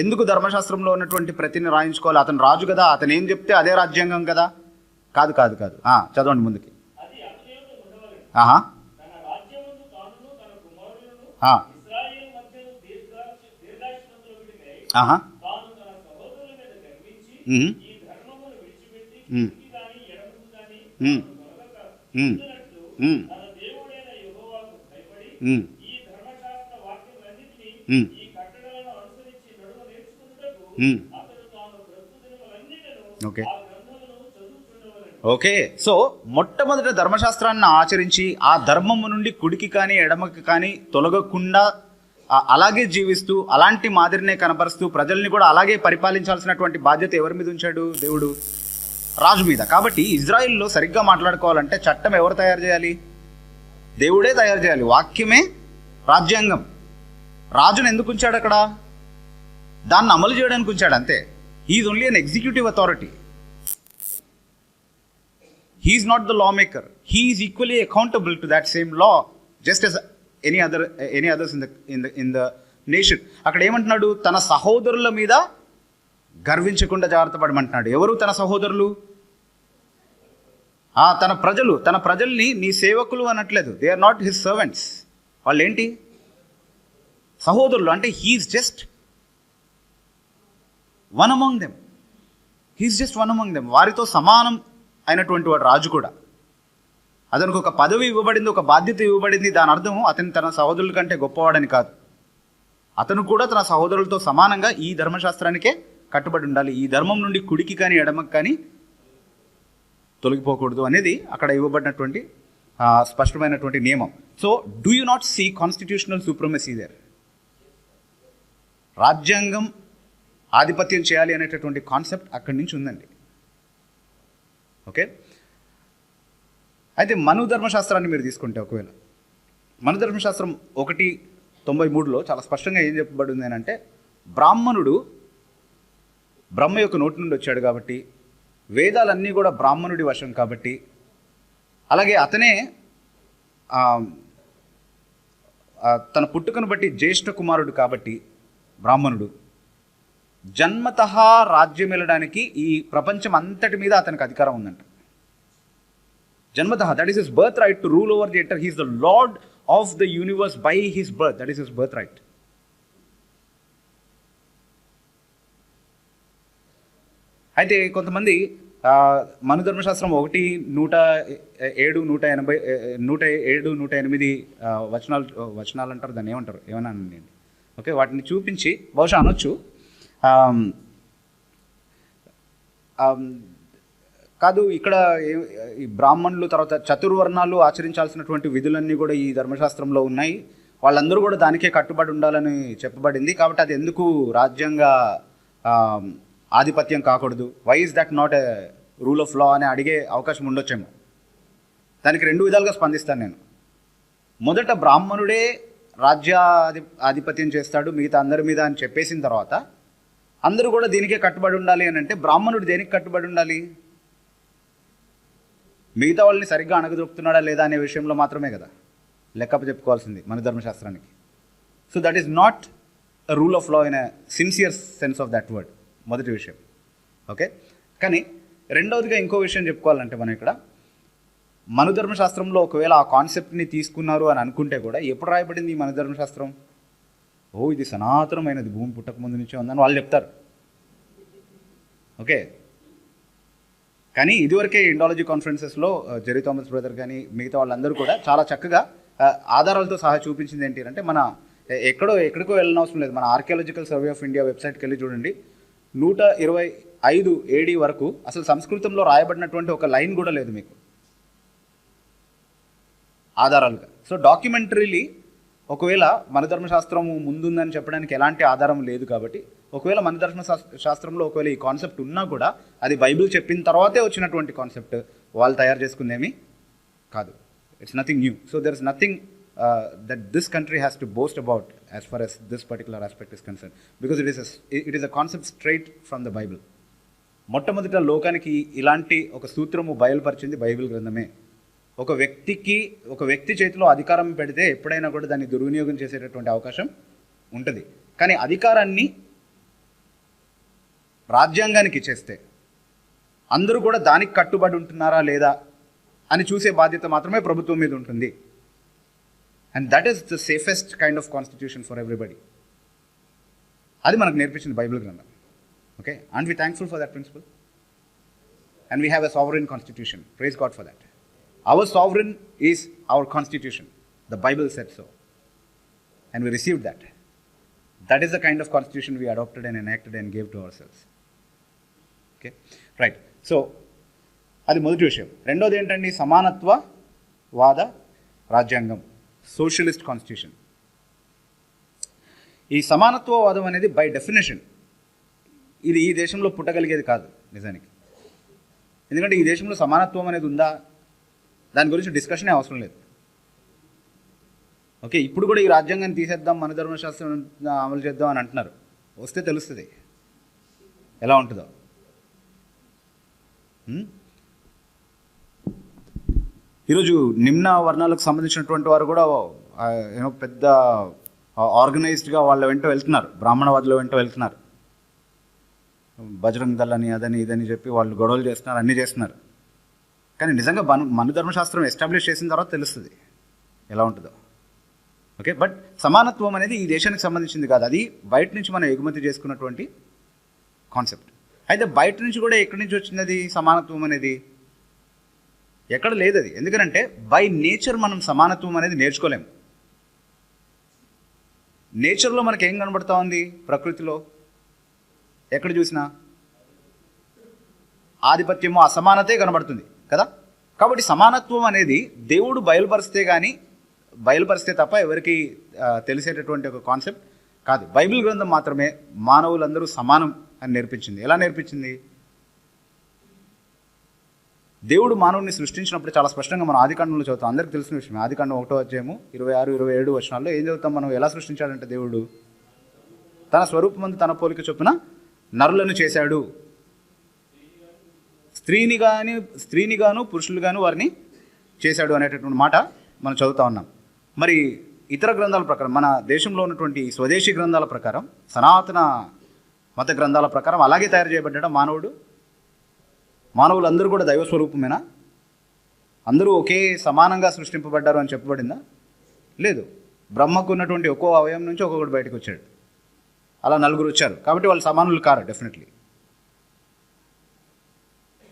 ఎందుకు ధర్మశాస్త్రంలో ఉన్నటువంటి ప్రతిని రాయించుకోవాలి? అతను రాజు కదా, అతను ఏం చెప్తే అదే రాజ్యాంగం కదా? కాదు. చదవండి ముందుకి. ఓకే, సో మొట్టమొదట ధర్మశాస్త్రాన్ని ఆచరించి ఆ ధర్మము నుండి కుడికి కానీ ఎడమకి కానీ తొలగకుండా అలాగే జీవిస్తూ అలాంటి మాదిరినే కనపరుస్తూ ప్రజల్ని కూడా అలాగే పరిపాలించాల్సినటువంటి బాధ్యత ఎవరి మీద ఉంచాడు? దేవుడు, రాజు మీద. కాబట్టి ఇజ్రాయిల్లో సరిగ్గా మాట్లాడుకోవాలంటే చట్టం ఎవరు తయారు చేయాలి? దేవుడే తయారు చేయాలి. వాక్యమే రాజ్యాంగం. రాజును ఎందుకు ఉంచాడు అక్కడ? దాన్ని అమలు చేయడానికి ఉంచాడు, అంతే. He is only an executive authority. He is not the lawmaker. He is equally accountable to that same law, just as any others in the nation. అక్కడ ఏమంటున్నాడు? తన సహోదరుల మీద గర్వించకుండా జాగ్రత్త పడమంటున్నాడు. ఎవరు తన సహోదరులు? తన ప్రజల్ని నీ సేవకులు అనట్లేదు. They are not his servants. వాళ్ళు ఏంటి? సహోదరులు అంటే he is just one among them. He is just one among them. వారితో సమానం అయినటువంటి వాడు రాజు కూడా. అతనికి ఒక పదవి ఇవ్వబడింది, ఒక బాధ్యత ఇవ్వబడింది. దాని అర్థం అతను తన సహోదరుల కంటే గొప్పవాడని కాదు. అతను కూడా తన సహోదరులతో సమానంగా ఈ ధర్మశాస్త్రానికే కట్టుబడి ఉండాలి. ఈ ధర్మం నుండి కుడికి కానీ ఎడమకి కానీ తొలగిపోకూడదు అనేది అక్కడ ఇవ్వబడినటువంటి స్పష్టమైనటువంటి నియమం. So do you not see constitutional supremacy there? రాజ్యాంగం ఆధిపత్యం చేయాలి అనేటటువంటి కాన్సెప్ట్ అక్కడి నుంచి ఉందండి. ఓకే, అయితే మను ధర్మశాస్త్రాన్ని మీరు తీసుకుంటే, ఒకవేళ మను ధర్మశాస్త్రం 1:93లో చాలా స్పష్టంగా ఏం చెప్పబడింది అని అంటే, బ్రాహ్మణుడు బ్రహ్మ యొక్క నోటి నుండి వచ్చాడు కాబట్టి, వేదాలన్నీ కూడా బ్రాహ్మణుడి వశం కాబట్టి, అలాగే అతనే తన పుట్టుకను బట్టి జ్యేష్ఠ కుమారుడు కాబట్టి బ్రాహ్మణుడు జన్మతః రాజ్యం వెళ్ళడానికి ఈ ప్రపంచం అంతటి మీద అతనికి అధికారం ఉందంట. జన్మతః, that is his birth right to rule over the entire. He is the lord of the universe by his birth. That is his birth right. అయితే కొంతమంది మను ధర్మశాస్త్రం 1:107-108 వచనాలు అంటారు, దాన్ని ఏమంటారు, ఏమన్నా అండి. ఓకే, వాటిని చూపించి బహుశా అనొచ్చు, కాదు ఇక్కడ ఈ బ్రాహ్మణులు తర్వాత చతుర్వర్ణాలు ఆచరించాల్సినటువంటి విధులన్నీ కూడా ఈ ధర్మశాస్త్రంలో ఉన్నాయి, వాళ్ళందరూ కూడా దానికే కట్టుబడి ఉండాలని చెప్పబడింది, కాబట్టి అది ఎందుకు రాజ్యాంగ ఆధిపత్యం కాకూడదు? Why is that not a rule of law అని అడిగే అవకాశం ఉండొచ్చేమో. దానికి 2 విధాలుగా స్పందిస్తాను నేను. మొదట బ్రాహ్మణుడే ఆధిపత్యం చేస్తాడు మిగతా అందరి మీద అని చెప్పేసిన తర్వాత అందరూ కూడా దీనికే కట్టుబడి ఉండాలి అని అంటే, బ్రాహ్మణుడు దేనికి కట్టుబడి ఉండాలి? మిగతా వాళ్ళని సరిగ్గా అణగదొక్కుతున్నాడా లేదా అనే విషయంలో మాత్రమే కదా లెక్కపు చెప్పుకోవాల్సింది మన ధర్మశాస్త్రానికి. So that is not a rule of law in a sincere sense of that word, మొదటి విషయం. ఓకే, కానీ రెండవదిగా ఇంకో విషయం చెప్పుకోవాలంటే, మనం ఇక్కడ మను ధర్మశాస్త్రంలో ఒకవేళ ఆ కాన్సెప్ట్ని తీసుకున్నారు అని అనుకుంటే కూడా, ఎప్పుడు రాయబడింది ఈ మను ధర్మశాస్త్రం? ఇది సనాతనమైనది, భూమి పుట్టక ముందు నుంచే ఉందని వాళ్ళు చెప్తారు. ఓకే, కానీ ఇదివరకే ఇండాలజీ కాన్ఫరెన్సెస్లో జెరీ థామస్ బ్రదర్ కానీ మిగతా వాళ్ళందరూ కూడా చాలా చక్కగా ఆధారాలతో సహా చూపించింది ఏంటి అంటే, మన ఎక్కడికో వెళ్ళిన అవసరం లేదు, మన ఆర్కియాలజికల్ సర్వే ఆఫ్ ఇండియా వెబ్సైట్కి వెళ్ళి చూడండి, 125 AD వరకు అసలు సంస్కృతంలో రాయబడినటువంటి ఒక లైన్ కూడా లేదు మీకు ఆధారాలుగా. సో డాక్యుమెంటరీలీ ఒకవేళ మన ధర్మశాస్త్రం ముందుందని చెప్పడానికి ఎలాంటి ఆధారం లేదు కాబట్టి, ఒకవేళ మన ధర్మశాస్త్రంలో ఒకవేళ ఈ కాన్సెప్ట్ ఉన్నా కూడా అది బైబిల్ చెప్పిన తర్వాతే వచ్చినటువంటి కాన్సెప్ట్, వాళ్ళు తయారు చేసుకుందేమీ కాదు. It's nothing new. So there is nothing that this country has to boast about as far as this particular aspect is concerned, because it is a concept straight from the Bible. మొట్టమొదట లోకానికి ఇలాంటి ఒక సూత్రము బయలుపరిచింది Bible గ్రంథమే. ఒక వ్యక్తి చేతిలో అధికారం పెడితే ఎప్పుడైనా కూడా దాన్ని దుర్వినియోగం చేసేటటువంటి అవకాశం ఉంటుంది. కానీ అధికారాన్ని రాజ్యాంగానికి ఇచ్చేస్తే అందరూ కూడా దానికి కట్టుబడి ఉంటున్నారా లేదా అని చూసే బాధ్యత మాత్రమే ప్రభుత్వం మీద ఉంటుంది. And that is the safest kind of constitution for everybody. అది మనకు నేర్పించింది బైబిల్ గ్రంథం. Okay, aren't we thankful for that principle? And we have a sovereign constitution. Praise God for that. Our sovereign is our constitution. The Bible said so. And we received that. That is the kind of constitution we adopted and enacted and gave to ourselves. Okay, right. So అది మొదటి విషయం. రెండోది ఏంటండి? సమానత్వవాద రాజ్యాంగం, socialist constitution. ఈ సమానత్వవాదం అనేది by definition ఇది ఈ దేశంలో పుట్టగలిగేది కాదు నిజానికి. ఎందుకంటే ఈ దేశంలో సమానత్వం అనేది ఉందా, దాని గురించి డిస్కషనే అవసరం లేదు. ఓకే, ఇప్పుడు కూడా ఈ రాజ్యాంగాన్ని తీసేద్దాం, మన ధర్మశాస్త్రం అమలు చేద్దాం అని అంటున్నారు. వస్తే తెలుస్తుంది ఎలా ఉంటుందో. ఈరోజు నిమ్న వర్ణాలకు సంబంధించినటువంటి వారు కూడా పెద్ద ఆర్గనైజ్డ్గా వాళ్ళ వెంట వెళ్తున్నారు, బ్రాహ్మణవాదుల వెంట వెళ్తున్నారు. బజరంగ్ దళ్ అని అదని ఇదని చెప్పి వాళ్ళు గొడవలు చేస్తున్నారు, అన్నీ చేస్తున్నారు. కానీ నిజంగా మన ధర్మశాస్త్రం ఎస్టాబ్లిష్ చేసిన తర్వాత తెలుస్తుంది ఎలా ఉంటుందో. ఓకే, బట్ సమానత్వం అనేది ఈ దేశానికి సంబంధించింది కాదు, అది బయట నుంచి మనం ఎగుమతి చేసుకున్నటువంటి కాన్సెప్ట్. అయితే బయట నుంచి కూడా ఎక్కడి నుంచి వచ్చింది అది సమానత్వం అనేది? ఎక్కడ లేదు అది. ఎందుకంటే బై నేచర్ మనం సమానత్వం అనేది నేర్చుకోలేము. నేచర్లో మనకి ఏం కనబడతా ఉంది? ప్రకృతిలో ఎక్కడ చూసినా ఆధిపత్యము, అసమానతే కనబడుతుంది కదా. కాబట్టి సమానత్వం అనేది దేవుడు బయలుపరిస్తే తప్ప ఎవరికి తెలిసేటటువంటి ఒక కాన్సెప్ట్ కాదు. బైబిల్ గ్రంథం మాత్రమే మానవులందరూ సమానం అని నేర్పించింది. ఎలా నేర్పించింది? దేవుడు మానవుడిని సృష్టించినప్పుడు చాలా స్పష్టంగా మనం ఆదికాండంలో చదువుతాం. అందరికీ తెలిసిన విషయం. ఆదికాండం 1వ అధ్యాయము 26, 27 వచనాల్లో ఏం చదువుతాం మనం? ఎలా సృష్టించాడంటే దేవుడు తన స్వరూపమందు తన పోలిక చొప్పున నరులను చేశాడు. స్త్రీని గాను పురుషులు గాను వారిని చేశాడు అనేటటువంటి మాట మనం చదువుతా ఉన్నాం. మరి ఇతర గ్రంథాల ప్రకారం, మన దేశంలో ఉన్నటువంటి స్వదేశీ గ్రంథాల ప్రకారం, సనాతన మత గ్రంథాల ప్రకారం అలాగే తయారు చేయబడ్డాడు మానవుడు. మానవులందరూ కూడా దైవ స్వరూపమేనా? అందరూ ఒకే సమానంగా సృష్టింపబడ్డారు అని చెప్పబడిందా? లేదు. బ్రహ్మకు ఉన్నటువంటి ఒక్కో అవయవం నుంచి ఒక్కొక్కటి బయటకు వచ్చాడు. అలా నలుగురు వచ్చారు కాబట్టి వాళ్ళు సమానులు కారు definitely.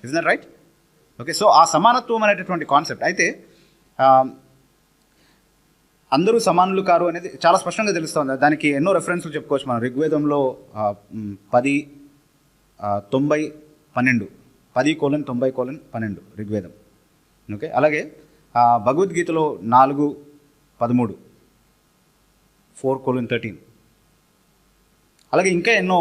Is that right? Okay, so ఆ సమానత్వం అనేటటువంటి కాన్సెప్ట్ అయితే అందరూ సమానులు కారు అనేది చాలా స్పష్టంగా తెలుస్తుంది. దానికి ఎన్నో రెఫరెన్స్లు చెప్పుకోవచ్చు మనం. ఋగ్వేదంలో 10:90:12 10:90:12 ఋగ్వేదం. ఓకే, అలాగే భగవద్గీతలో 4:13 4:13. అలాగే ఇంకా ఎన్నో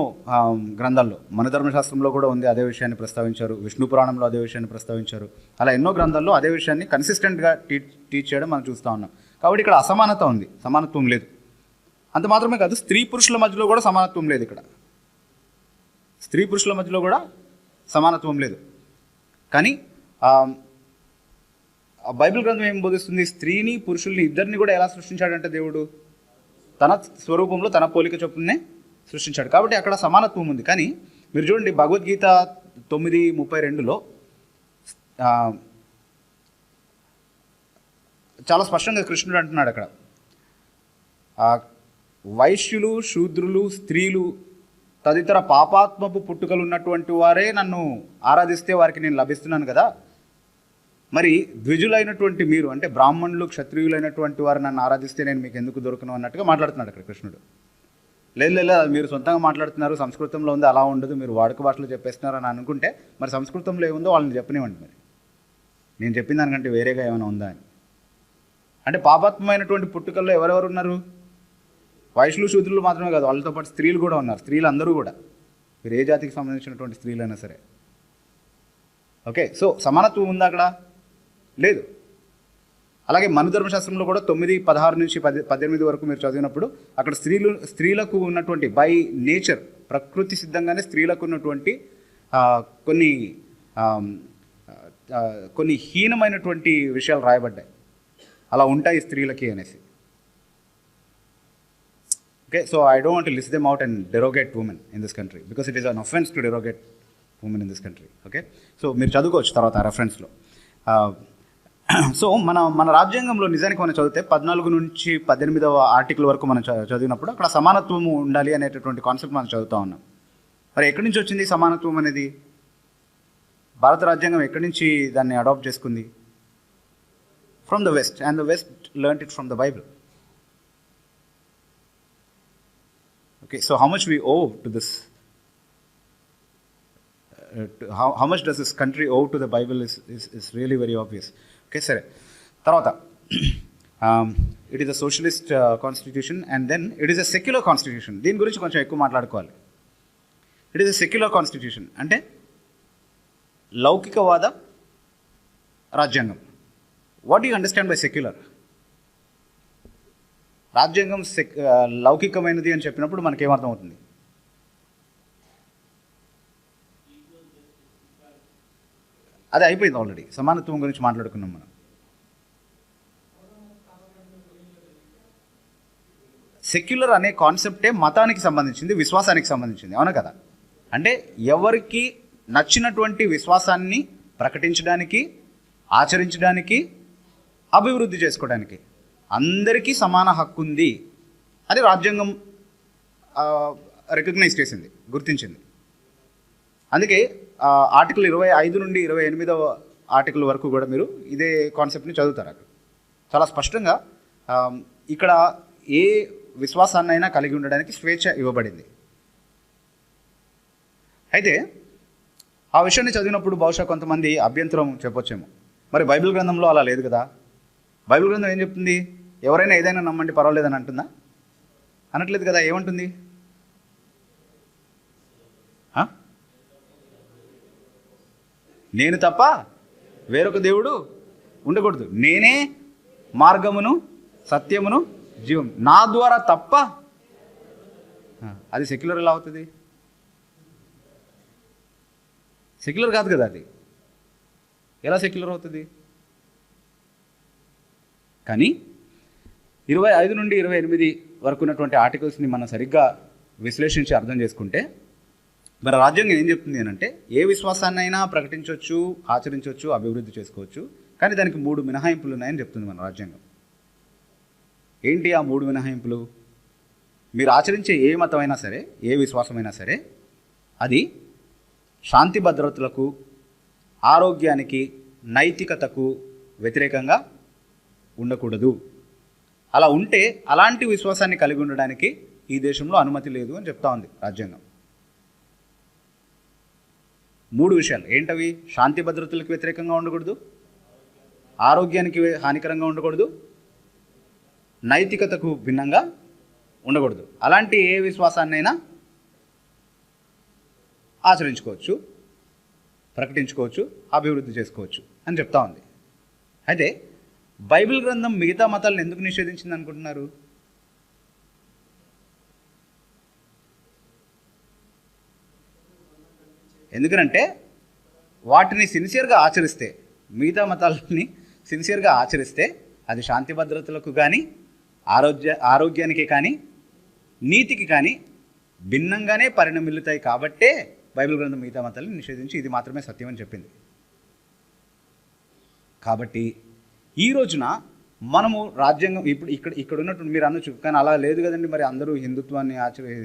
గ్రంథాల్లో, మన ధర్మశాస్త్రంలో కూడా ఉంది, అదే విషయాన్ని ప్రస్తావించారు. విష్ణు పురాణంలో అదే విషయాన్ని ప్రస్తావించారు. అలా ఎన్నో గ్రంథాల్లో అదే విషయాన్ని కన్సిస్టెంట్గా టీచ్ చేయడం మనం చూస్తూ ఉన్నాం. కాబట్టి ఇక్కడ అసమానత ఉంది, సమానత్వం లేదు. అంత మాత్రమే కాదు, స్త్రీ పురుషుల మధ్యలో కూడా సమానత్వం లేదు. ఇక్కడ స్త్రీ పురుషుల మధ్యలో కూడా సమానత్వం లేదు. కానీ బైబిల్ గ్రంథం ఏం బోధిస్తుంది? స్త్రీని పురుషుల్ని ఇద్దరిని కూడా ఎలా సృష్టించాడంటే దేవుడు తన స్వరూపంలో తన పోలిక చొప్పునే సృష్టించాడు. కాబట్టి అక్కడ సమానత్వం ఉంది. కానీ మీరు చూడండి, భగవద్గీత 9:32లో చాలా స్పష్టంగా కృష్ణుడు అంటున్నాడు అక్కడ, వైశ్యులు, శూద్రులు, స్త్రీలు తదితర పాపాత్మపు పుట్టుకలు ఉన్నటువంటి వారే నన్ను ఆరాధిస్తే వారికి నేను లభిస్తున్నాను కదా, మరి ద్విజులైనటువంటి మీరు, అంటే బ్రాహ్మణులు, క్షత్రియులైనటువంటి వారు నన్ను ఆరాధిస్తే నేను మీకు ఎందుకు దొరకను అన్నట్టుగా మాట్లాడుతున్నాడు అక్కడ కృష్ణుడు. లేదు మీరు సొంతంగా మాట్లాడుతున్నారు, సంస్కృతంలో ఉంది, అలా ఉండదు, మీరు వాడుక భాషలో చెప్పేస్తున్నారు అని అనుకుంటే మరి సంస్కృతంలో ఏముందో వాళ్ళని చెప్పనివ్వండి. మరి నేను చెప్పిన దానికంటే వేరేగా ఏమైనా ఉందా అని. అంటే పాపాత్మమైనటువంటి పుట్టుకల్లో ఎవరెవరు ఉన్నారు? వైశ్యులు, శూద్రులు మాత్రమే కాదు, వాళ్ళతో పాటు స్త్రీలు కూడా ఉన్నారు. స్త్రీలు అందరూ కూడా, మీరు ఏ జాతికి సంబంధించినటువంటి స్త్రీలైనా సరే. ఓకే, సో సమానత్వం ఉందా అక్కడ? లేదు. అలాగే మన ధర్మశాస్త్రంలో కూడా 9:16 నుంచి 18 వరకు మీరు చదివినప్పుడు అక్కడ స్త్రీలకు ఉన్నటువంటి బై నేచర్, ప్రకృతి సిద్ధంగానే స్త్రీలకు ఉన్నటువంటి కొన్ని హీనమైనటువంటి విషయాలు రాయబడ్డాయి. అలా ఉంటాయి స్త్రీలకి అనేసి. Okay, so I don't want to list them out and derogate women in this country because it is an offence to derogate women in this country. Okay, so మీరు చదువుకోవచ్చు తర్వాత ఆ రెఫరెన్స్లో. సో మన రాజ్యాంగంలో నిజానికి మనం చదివితే 14 నుంచి 18వ ఆర్టికల్ వరకు మనం చదివినప్పుడు అక్కడ సమానత్వం ఉండాలి అనేటటువంటి కాన్సెప్ట్ మనం చదువుతూ ఉన్నాం. మరి ఎక్కడి నుంచి వచ్చింది సమానత్వం అనేది? భారత రాజ్యాంగం ఎక్కడి నుంచి దాన్ని అడాప్ట్ చేసుకుంది? From the West, and the West learned it from the Bible. Okay, so how much we owe to this, how much does this country owe to the Bible is really very obvious. Okay, సరే. తర్వాత it is a socialist constitution and then it is a secular constitution. దీని గురించి కొంచెం ఎక్కువ మాట్లాడుకోవాలి. It is a secular constitution అంటే లౌకికవాద రాజ్యాంగం. What you understand by secular? రాజ్యాంగం లౌకికమైనది అని చెప్పినప్పుడు మనకేమర్థం అవుతుంది? అది అయిపోయింది ఆల్రెడీ. సమానత్వం గురించి మాట్లాడుకున్నాం మనం. సెక్యులర్ అనే కాన్సెప్టే మతానికి సంబంధించింది, విశ్వాసానికి సంబంధించింది, అవునా కదా? అంటే ఎవరికి నచ్చినటువంటి విశ్వాసాన్ని ప్రకటించడానికి, ఆచరించడానికి, అభివృద్ధి చేసుకోవడానికి, అందరికీ సమాన హక్కు ఉంది అని రాజ్యాంగం రికగ్నైజ్ చేసింది, గుర్తించింది. అందుకే ఆర్టికల్ 25 నుండి 28వ ఆర్టికల్ వరకు కూడా మీరు ఇదే కాన్సెప్ట్ని చదువుతారు. అక్కడ చాలా స్పష్టంగా ఇక్కడ ఏ విశ్వాసాన్నైనా కలిగి ఉండడానికి స్వేచ్ఛ ఇవ్వబడింది. అయితే ఆ విషయాన్ని చదివినప్పుడు బహుశా కొంతమంది అభ్యంతరం చెప్పొచ్చేమో, మరి బైబిల్ గ్రంథంలో అలా లేదు కదా, బైబిల్ గ్రంథం ఏం చెప్తుంది? ఎవరైనా ఏదైనా నమ్మండి పర్వాలేదని అంటుందా? అనట్లేదు కదా. ఏమంటుంది? నేను తప్ప వేరొక దేవుడు ఉండకూడదు, నేనే మార్గమును సత్యమును జీవం, నా ద్వారా తప్ప. అది సెక్యులర్ ఎలా అవుతుంది? సెక్యులర్ కాదు కదా, అది ఎలా సెక్యులర్ అవుతుంది? కానీ 25 నుండి 28 వరకు ఉన్నటువంటి ఆర్టికల్స్ని మనం సరిగ్గా విశ్లేషించి అర్థం చేసుకుంటే మరి రాజ్యాంగం ఏం చెప్తుంది అని అంటే, ఏ విశ్వాసాన్నైనా ప్రకటించవచ్చు, ఆచరించవచ్చు, అభివృద్ధి చేసుకోవచ్చు, కానీ దానికి 3 మినహాయింపులు ఉన్నాయని చెప్తుంది మన రాజ్యాంగం. ఏంటి ఆ 3 మినహాయింపులు? మీరు ఆచరించే ఏ మతమైనా సరే, ఏ విశ్వాసమైనా సరే, అది శాంతి భద్రతలకు, ఆరోగ్యానికి, నైతికతకు వ్యతిరేకంగా ఉండకూడదు. అలా ఉంటే అలాంటి విశ్వాసాన్ని కలిగి ఉండడానికి ఈ దేశంలో అనుమతి లేదు అని చెప్తా ఉంది రాజ్యాంగం. 3 విషయాలు ఏంటవి? శాంతి భద్రతలకు వ్యతిరేకంగా ఉండకూడదు, ఆరోగ్యానికి హానికరంగా ఉండకూడదు, నైతికతకు భిన్నంగా ఉండకూడదు. అలాంటి ఏ విశ్వాసాన్నైనా ఆచరించుకోవచ్చు, ప్రకటించుకోవచ్చు, అభివృద్ధి చేసుకోవచ్చు అని చెప్తా ఉంది. అయితే బైబిల్ గ్రంథం మిగతా మతాలను ఎందుకు నిషేధించింది అనుకుంటున్నారు? ఎందుకంటే వాటిని సిన్సియర్గా ఆచరిస్తే, మిగతా మతాలని సిన్సియర్గా ఆచరిస్తే అది శాంతి భద్రతలకు కానీ, ఆరోగ్యానికి కానీ, నీతికి కానీ భిన్నంగానే పరిణమిల్లుతాయి. కాబట్టే బైబిల్ గ్రంథం మిగతా మతాలను నిషేధించి ఇది మాత్రమే సత్యం అని చెప్పింది. కాబట్టి ఈ రోజున మనము రాజ్యాంగం ఇక్కడ ఉన్నటువంటి మీరు అనొచ్చు, కానీ అలా లేదు కదండి, మరి అందరూ హిందుత్వాన్ని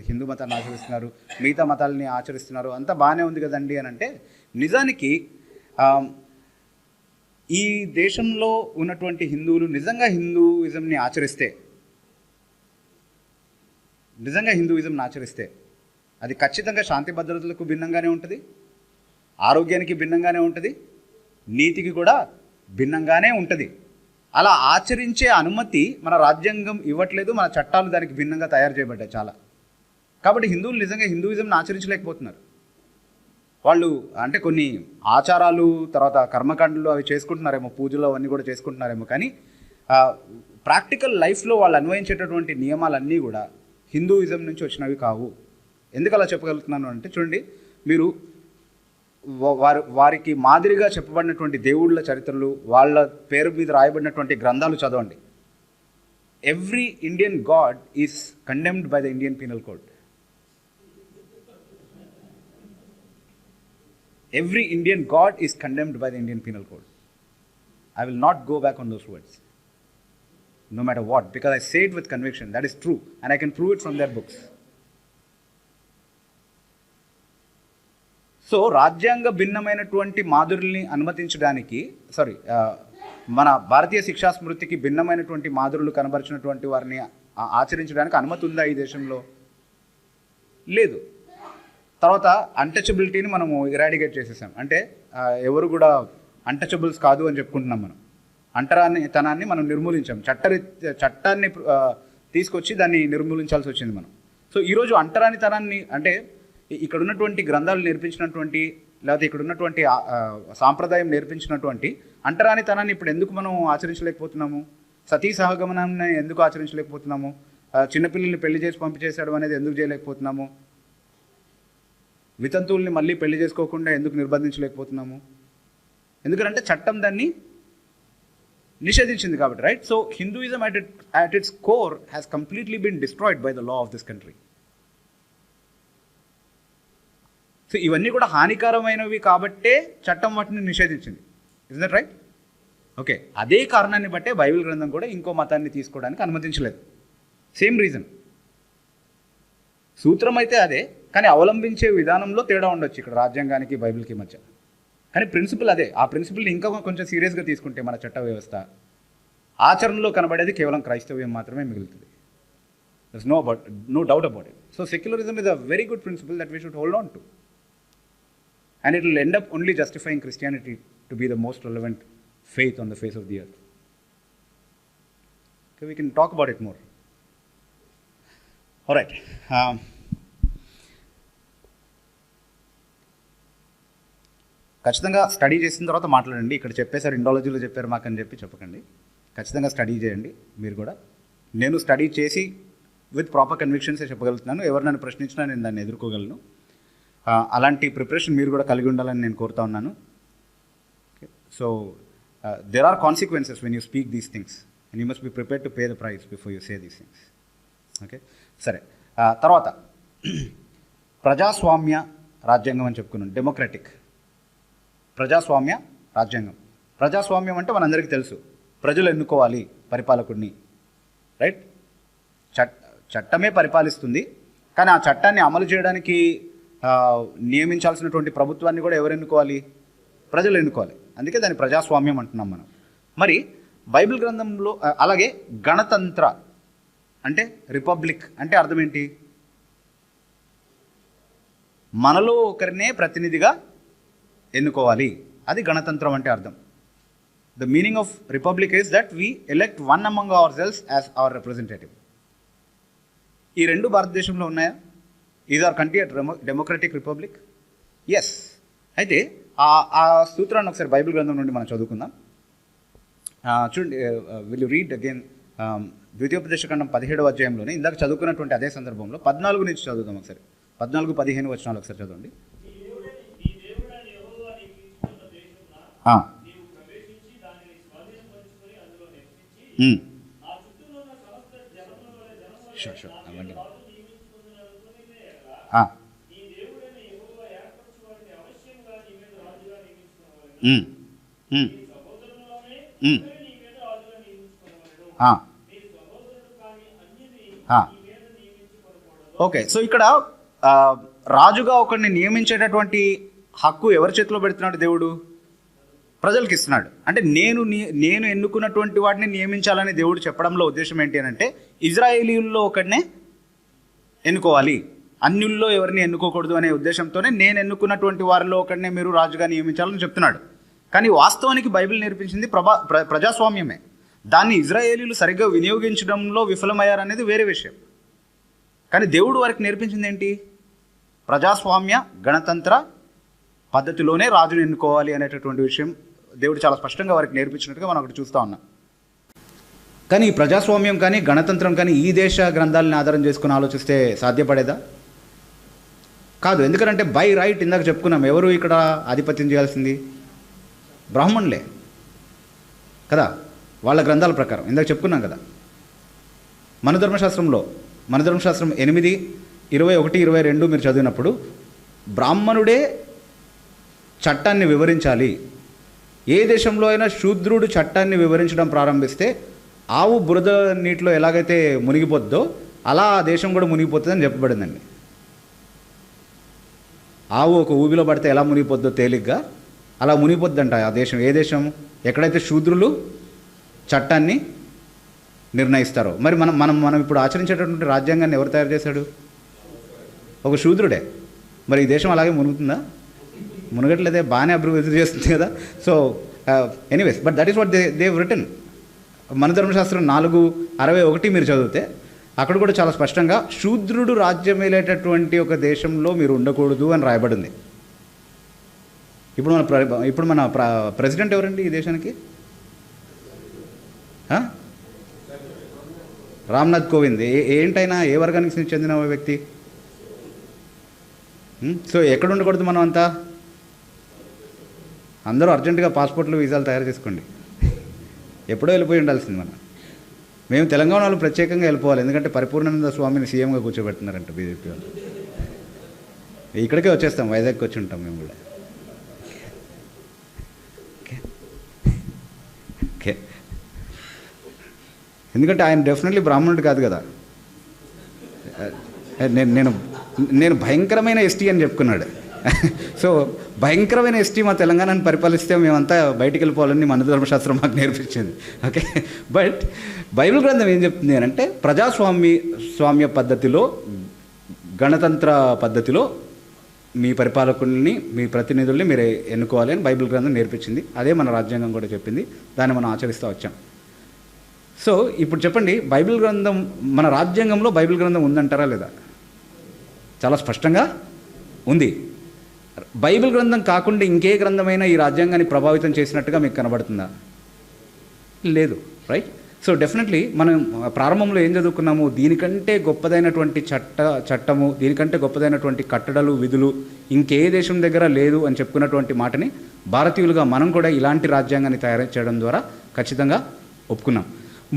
హిందూ మతాన్ని ఆచరిస్తున్నారు, మిగతా మతాలని ఆచరిస్తున్నారు, అంతా బాగానే ఉంది కదండి అని అంటే, నిజానికి ఈ దేశంలో ఉన్నటువంటి హిందువులు నిజంగా హిందూయిజంని ఆచరిస్తే అది ఖచ్చితంగా శాంతి భద్రతలకు భిన్నంగానే ఉంటుంది, ఆరోగ్యానికి భిన్నంగానే ఉంటుంది, నీతికి కూడా భిన్నంగానే ఉంటుంది. అలా ఆచరించే అనుమతి మన రాజ్యాంగం ఇవ్వట్లేదు, మన చట్టాలు దానికి భిన్నంగా తయారు చేయబడ్డాయి చాలా. కాబట్టి హిందువులు నిజంగా హిందూయిజంని ఆచరించలేకపోతున్నారు. వాళ్ళు అంటే కొన్ని ఆచారాలు, తర్వాత కర్మకాండలు అవి చేసుకుంటున్నారేమో, పూజలు అవన్నీ కూడా చేసుకుంటున్నారేమో, కానీ ప్రాక్టికల్ లైఫ్లో వాళ్ళు అన్వయించేటటువంటి నియమాలన్నీ కూడా హిందూయిజం నుంచి వచ్చినవి కావు. ఎందుకు అలా చెప్పగలుగుతున్నాను అంటే, చూడండి, మీరు వారికి మాదిరిగా చెప్పబడినటువంటి దేవుళ్ళ చరిత్రలు, వాళ్ళ పేరు మీద రాయబడినటువంటి గ్రంథాలు చదవండి. Every Indian God is condemned by the Indian penal code. Every Indian God is condemned by the Indian Penal Code. I will not go back on those words, no matter what, because I say it with conviction. That is true, and I can prove it from their books. So రాజ్యాంగ భిన్నమైనటువంటి మాధురుల్ని అనుమతించడానికి, మన భారతీయ శిక్షా స్మృతికి భిన్నమైనటువంటి మాధురులు కనబరిచినటువంటి వారిని ఆచరించడానికి అనుమతి ఉందా ఈ దేశంలో? లేదు. తర్వాత అన్టచబిలిటీని మనము ఇరాడికేట్ చేసేసాం. అంటే ఎవరు కూడా అన్టచబుల్స్ కాదు అని చెప్పుకుంటున్నాం. మనం అంటరానితనాన్ని మనం నిర్మూలించాం, చట్టాన్ని తీసుకొచ్చి దాన్ని నిర్మూలించాల్సి వచ్చింది మనం. సో ఈరోజు అంటరానితనాన్ని, అంటే ఇక్కడ ఉన్నటువంటి గ్రంథాలు నేర్పించినటువంటి, లేకపోతే ఇక్కడ ఉన్నటువంటి సాంప్రదాయం నేర్పించినటువంటి అంటరానితనాన్ని ఇప్పుడు ఎందుకు మనం ఆచరించలేకపోతున్నాము? సతీ సహగమనాన్ని ఎందుకు ఆచరించలేకపోతున్నాము? చిన్నపిల్లల్ని పెళ్లి చేసి పంపించేసాడు అనేది ఎందుకు చేయలేకపోతున్నాము? వితంతువుల్ని మళ్ళీ పెళ్లి చేసుకోకుండా ఎందుకు నిర్బంధించలేకపోతున్నాము? ఎందుకంటే చట్టం దాన్ని నిషేధించింది కాబట్టి, right? So Hinduism at its core has completely been destroyed by the law of this country. So ఇవన్నీ కూడా హానికరమైనవి కాబట్టే చట్టం వాటిని నిషేధించింది. Is that right? ఓకే, అదే కారణాన్ని బట్టే బైబిల్ గ్రంథం కూడా ఇంకో మతాన్ని తీసుకోవడానికి అనుమతించలేదు. Same reason. సూత్రం అయితే అదే, కానీ అవలంబించే విధానంలో తేడా ఉండొచ్చు ఇక్కడ రాజ్యాంగానికి బైబిల్కి మధ్య. కానీ ప్రిన్సిపల్ అదే. ఆ ప్రిన్సిపల్ని ఇంకా కొంచెం సీరియస్గా తీసుకుంటే మన చట్ట వ్యవస్థ ఆచరణలో కనబడేది కేవలం క్రైస్తవ్యం మాత్రమే మిగులుతుంది. There's no doubt about it. So secularism is a very good principle that we should hold on to. And it will end up only justifying Christianity to be the most relevant faith on the face of the earth. Okay, we can talk about it more. All right. ఖచ్చితంగా study చేసిన తర్వాత మాట్లాడండి. ఇక్కడ చెప్పేసారు ఇండాలజీలో చెప్పారు మాకని చెప్పకండి. ఖచ్చితంగా study చేయండి మీరు కూడా. నేను స్టడీ చేసి విత్ ప్రాపర్ కన్విక్షన్సే చెప్పగలుగుతున్నాను. ఎవరు నన్ను ప్రశ్నించినా నేను దాన్ని ఎదుర్కోగలను. అలాంటి ప్రిపరేషన్ మీరు కూడా కలిగి ఉండాలని నేను కోరుతా ఉన్నాను. So there are consequences when you speak these things and you must be prepared to pay the price before you say these things. Okay, సరే. తర్వాత ప్రజాస్వామ్య రాజ్యాంగం అని చెప్పుకున్నాను. డెమోక్రటిక్ ప్రజాస్వామ్య రాజ్యాంగం. ప్రజాస్వామ్యం అంటే మనందరికీ తెలుసు, ప్రజలు ఎన్నుకోవాలి పరిపాలకుడిని, రైట్? చట్టమే పరిపాలిస్తుంది, కానీ ఆ చట్టాన్ని అమలు చేయడానికి నియమించాల్సినటువంటి ప్రభుత్వాన్ని కూడా ఎవరు ఎన్నుకోవాలి? ప్రజలు ఎన్నుకోవాలి. అందుకే దాన్ని ప్రజాస్వామ్యం అంటున్నాం మనం. మరి బైబిల్ గ్రంథంలో అలాగే గణతంత్ర అంటే రిపబ్లిక్ అంటే అర్థం ఏంటి? మనలో ఒకరినే ప్రతినిధిగా ఎన్నుకోవాలి, అది గణతంత్రం అంటే అర్థం. The meaning of republic is that we elect one among ourselves as our representative. ఈ రెండు భారతదేశంలో ఉన్నాయా? Is our country a democratic republic? Yes. అయితే ఆ సూత్రాన్ని ఒకసారి బైబిల్ గ్రంథం నుండి మనం చదువుకుందాం. చూడండి, విల్ యూ రీడ్ అగైన్ ద్వితీయోపదేశకాండం 17వ అధ్యాయంలోనే ఇందాక చదువుకున్నటువంటి అదే సందర్భంలో 14 నుంచి చదువుదాం ఒకసారి. 14-15 వచనాలు ఒకసారి చదవండి. అవండి. ఓకే, సో ఇక్కడ రాజుగా ఒకరిని నియమించేటటువంటి హక్కు ఎవరి చేతిలో పెడుతున్నాడు? దేవుడు ప్రజలకు ఇస్తున్నాడు. అంటే నేను ఎన్నుకున్నటువంటి వాటిని నియమించాలని దేవుడు చెప్పడంలో ఉద్దేశం ఏంటి అని అంటే, ఇజ్రాయేలీల్లో ఒకరినే ఎన్నుకోవాలి, అన్యుల్లో ఎవరిని ఎన్నుకోకూడదు అనే ఉద్దేశంతోనే నేను ఎన్నుకున్నటువంటి వారిలో ఒకరినే మీరు రాజుగా నియమించాలని చెప్తున్నాడు. కానీ వాస్తవానికి బైబిల్ నేర్పించింది ప్రజాస్వామ్యమే. దాన్ని ఇజ్రాయేలీలు సరిగ్గా వినియోగించడంలో విఫలమయ్యారనేది వేరే విషయం. కానీ దేవుడు వారికి నేర్పించింది ఏంటి? ప్రజాస్వామ్య గణతంత్ర పద్ధతిలోనే రాజును ఎన్నుకోవాలి అనేటటువంటి విషయం దేవుడు చాలా స్పష్టంగా వారికి నేర్పించినట్టుగా మనం అక్కడ చూస్తూ ఉన్నాం. కానీ ఈ ప్రజాస్వామ్యం కానీ గణతంత్రం కానీ ఈ దేశ గ్రంథాలను ఆధారం చేసుకుని ఆలోచిస్తే సాధ్యపడేదా? కాదు. ఎందుకంటే బై రైట్ ఇందాక చెప్పుకున్నాం, ఎవరు ఇక్కడ ఆధిపత్యం చేయాల్సింది? బ్రాహ్మణులే కదా, వాళ్ళ గ్రంథాల ప్రకారం ఇందాక చెప్పుకున్నాం కదా. మన ధర్మశాస్త్రం 8:21-22 మీరు చదివినప్పుడు బ్రాహ్మణుడే చట్టాన్ని వివరించాలి. ఏ దేశంలో అయినా శూద్రుడు చట్టాన్ని వివరించడం ప్రారంభిస్తే ఆవు బురద నీటిలో ఎలాగైతే మునిగిపోద్దో అలా ఆ దేశం కూడా మునిగిపోతుందని చెప్పబడిందండి. ఆవు ఒక ఊబిలో పడితే ఎలా మునిగిపోద్దో తేలిగ్గా అలా మునిగిపోద్దంట ఆ దేశం. ఏ దేశం? ఎక్కడైతే శూద్రులు చట్టాన్ని నిర్ణయిస్తారో. మరి మనం ఇప్పుడు ఆచరించేటటువంటి రాజ్యాంగాన్ని ఎవరు తయారు చేశాడు? ఒక శూద్రుడే. మరి ఈ దేశం అలాగే మునుగుతుందా? మునగట్లేదే, బాగానే అభివృద్ధి చేస్తుంది కదా. So anyways, but that is what they written. మన ధర్మశాస్త్రం 4:61 మీరు చదివితే అక్కడ కూడా చాలా స్పష్టంగా శూద్రుడు రాజ్యం వెళ్ళేటటువంటి ఒక దేశంలో మీరు ఉండకూడదు అని రాయబడింది. ఇప్పుడు మన ప్రెసిడెంట్ ఎవరండి ఈ దేశానికి? రామ్నాథ్ కోవింద్. ఏంటైనా ఏ వర్గానికి చెందిన వ్యక్తి? సో ఎక్కడ ఉండకూడదు మనం అంతా? అందరూ అర్జెంటుగా పాస్పోర్ట్లు వీసాలు తయారు చేసుకోండి. ఎప్పుడో వెళ్ళిపోయి ఉండాల్సింది మనం. మేము తెలంగాణ వాళ్ళు ప్రత్యేకంగా వెళ్ళిపోవాలి, ఎందుకంటే పరిపూర్ణానంద స్వామిని సీఎంగా కూర్చోబెడుతున్నారంట బీజేపీ వాళ్ళు. ఇక్కడికే వచ్చేస్తాం, వైజాగ్కి వచ్చి ఉంటాం మేము కూడా. ఓకే, ఎందుకంటే ఆయన డెఫినెట్లీ బ్రాహ్మణుడు కాదు కదా. నేను నేను నేను భయంకరమైన ఎస్టీ అని చెప్పుకున్నాడు. సో భయంకరమైన ఎస్టీ మా తెలంగాణను పరిపాలిస్తే మేమంతా బయటికి వెళ్ళిపోవాలని మన ధర్మశాస్త్రం మాకు నేర్పించింది. ఓకే, బట్ బైబిల్ గ్రంథం ఏం చెప్తుంది అంటే స్వామ్య పద్ధతిలో, గణతంత్ర పద్ధతిలో మీ పరిపాలకుల్ని, మీ ప్రతినిధుల్ని మీరు ఎన్నుకోవాలి అని బైబిల్ గ్రంథం నేర్పించింది. అదే మన రాజ్యాంగం కూడా చెప్పింది. దాన్ని మనం ఆచరిస్తూ వచ్చాం. సో ఇప్పుడు చెప్పండి, బైబిల్ గ్రంథం, మన రాజ్యాంగంలో బైబిల్ గ్రంథం ఉందంటారా లేదా? చాలా స్పష్టంగా ఉంది. బైబిల్ గ్రంథం కాకుండా ఇంకే గ్రంథమైనా ఈ రాజ్యాంగాన్ని ప్రభావితం చేసినట్టుగా మీకు కనబడుతుందా? లేదు, రైట్? సో డెఫినెట్లీ మనం ప్రారంభంలో ఏం చదువుకున్నాము, దీనికంటే గొప్పదైనటువంటి చట్టము, దీనికంటే గొప్పదైనటువంటి కట్టడలు, విధులు ఇంకే దేశం దగ్గర లేదు అని చెప్పుకున్నటువంటి మాటని భారతీయులుగా మనం కూడా ఇలాంటి రాజ్యాంగాన్ని తయారు చేయడం ద్వారా ఖచ్చితంగా ఒప్పుకున్నాం.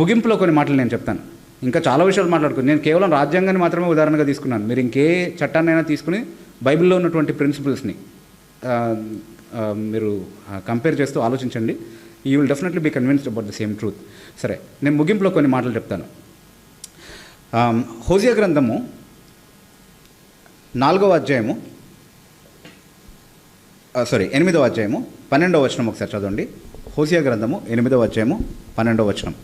ముగింపులో కొన్ని మాటలు నేను చెప్తాను. ఇంకా చాలా విషయాలు మాట్లాడుకున్నాను. నేను కేవలం రాజ్యాంగాన్ని మాత్రమే ఉదాహరణగా తీసుకున్నాను. మీరు ఇంకే చట్టాన్నైనా తీసుకుని బైబిల్లో ఉన్నటువంటి ప్రిన్సిపల్స్ని మీరు కంపేర్ చేస్తూ ఆలోచించండి. You will definitely be convinced about the same truth. సరే, నేను ముగింపులో కొన్ని మాటలు చెప్తాను. హోసియా గ్రంథము 8వ అధ్యాయము 12వ వచనం ఒకసారి చదవండి. హోసియా గ్రంథము 8వ అధ్యాయము 12వ వచనం.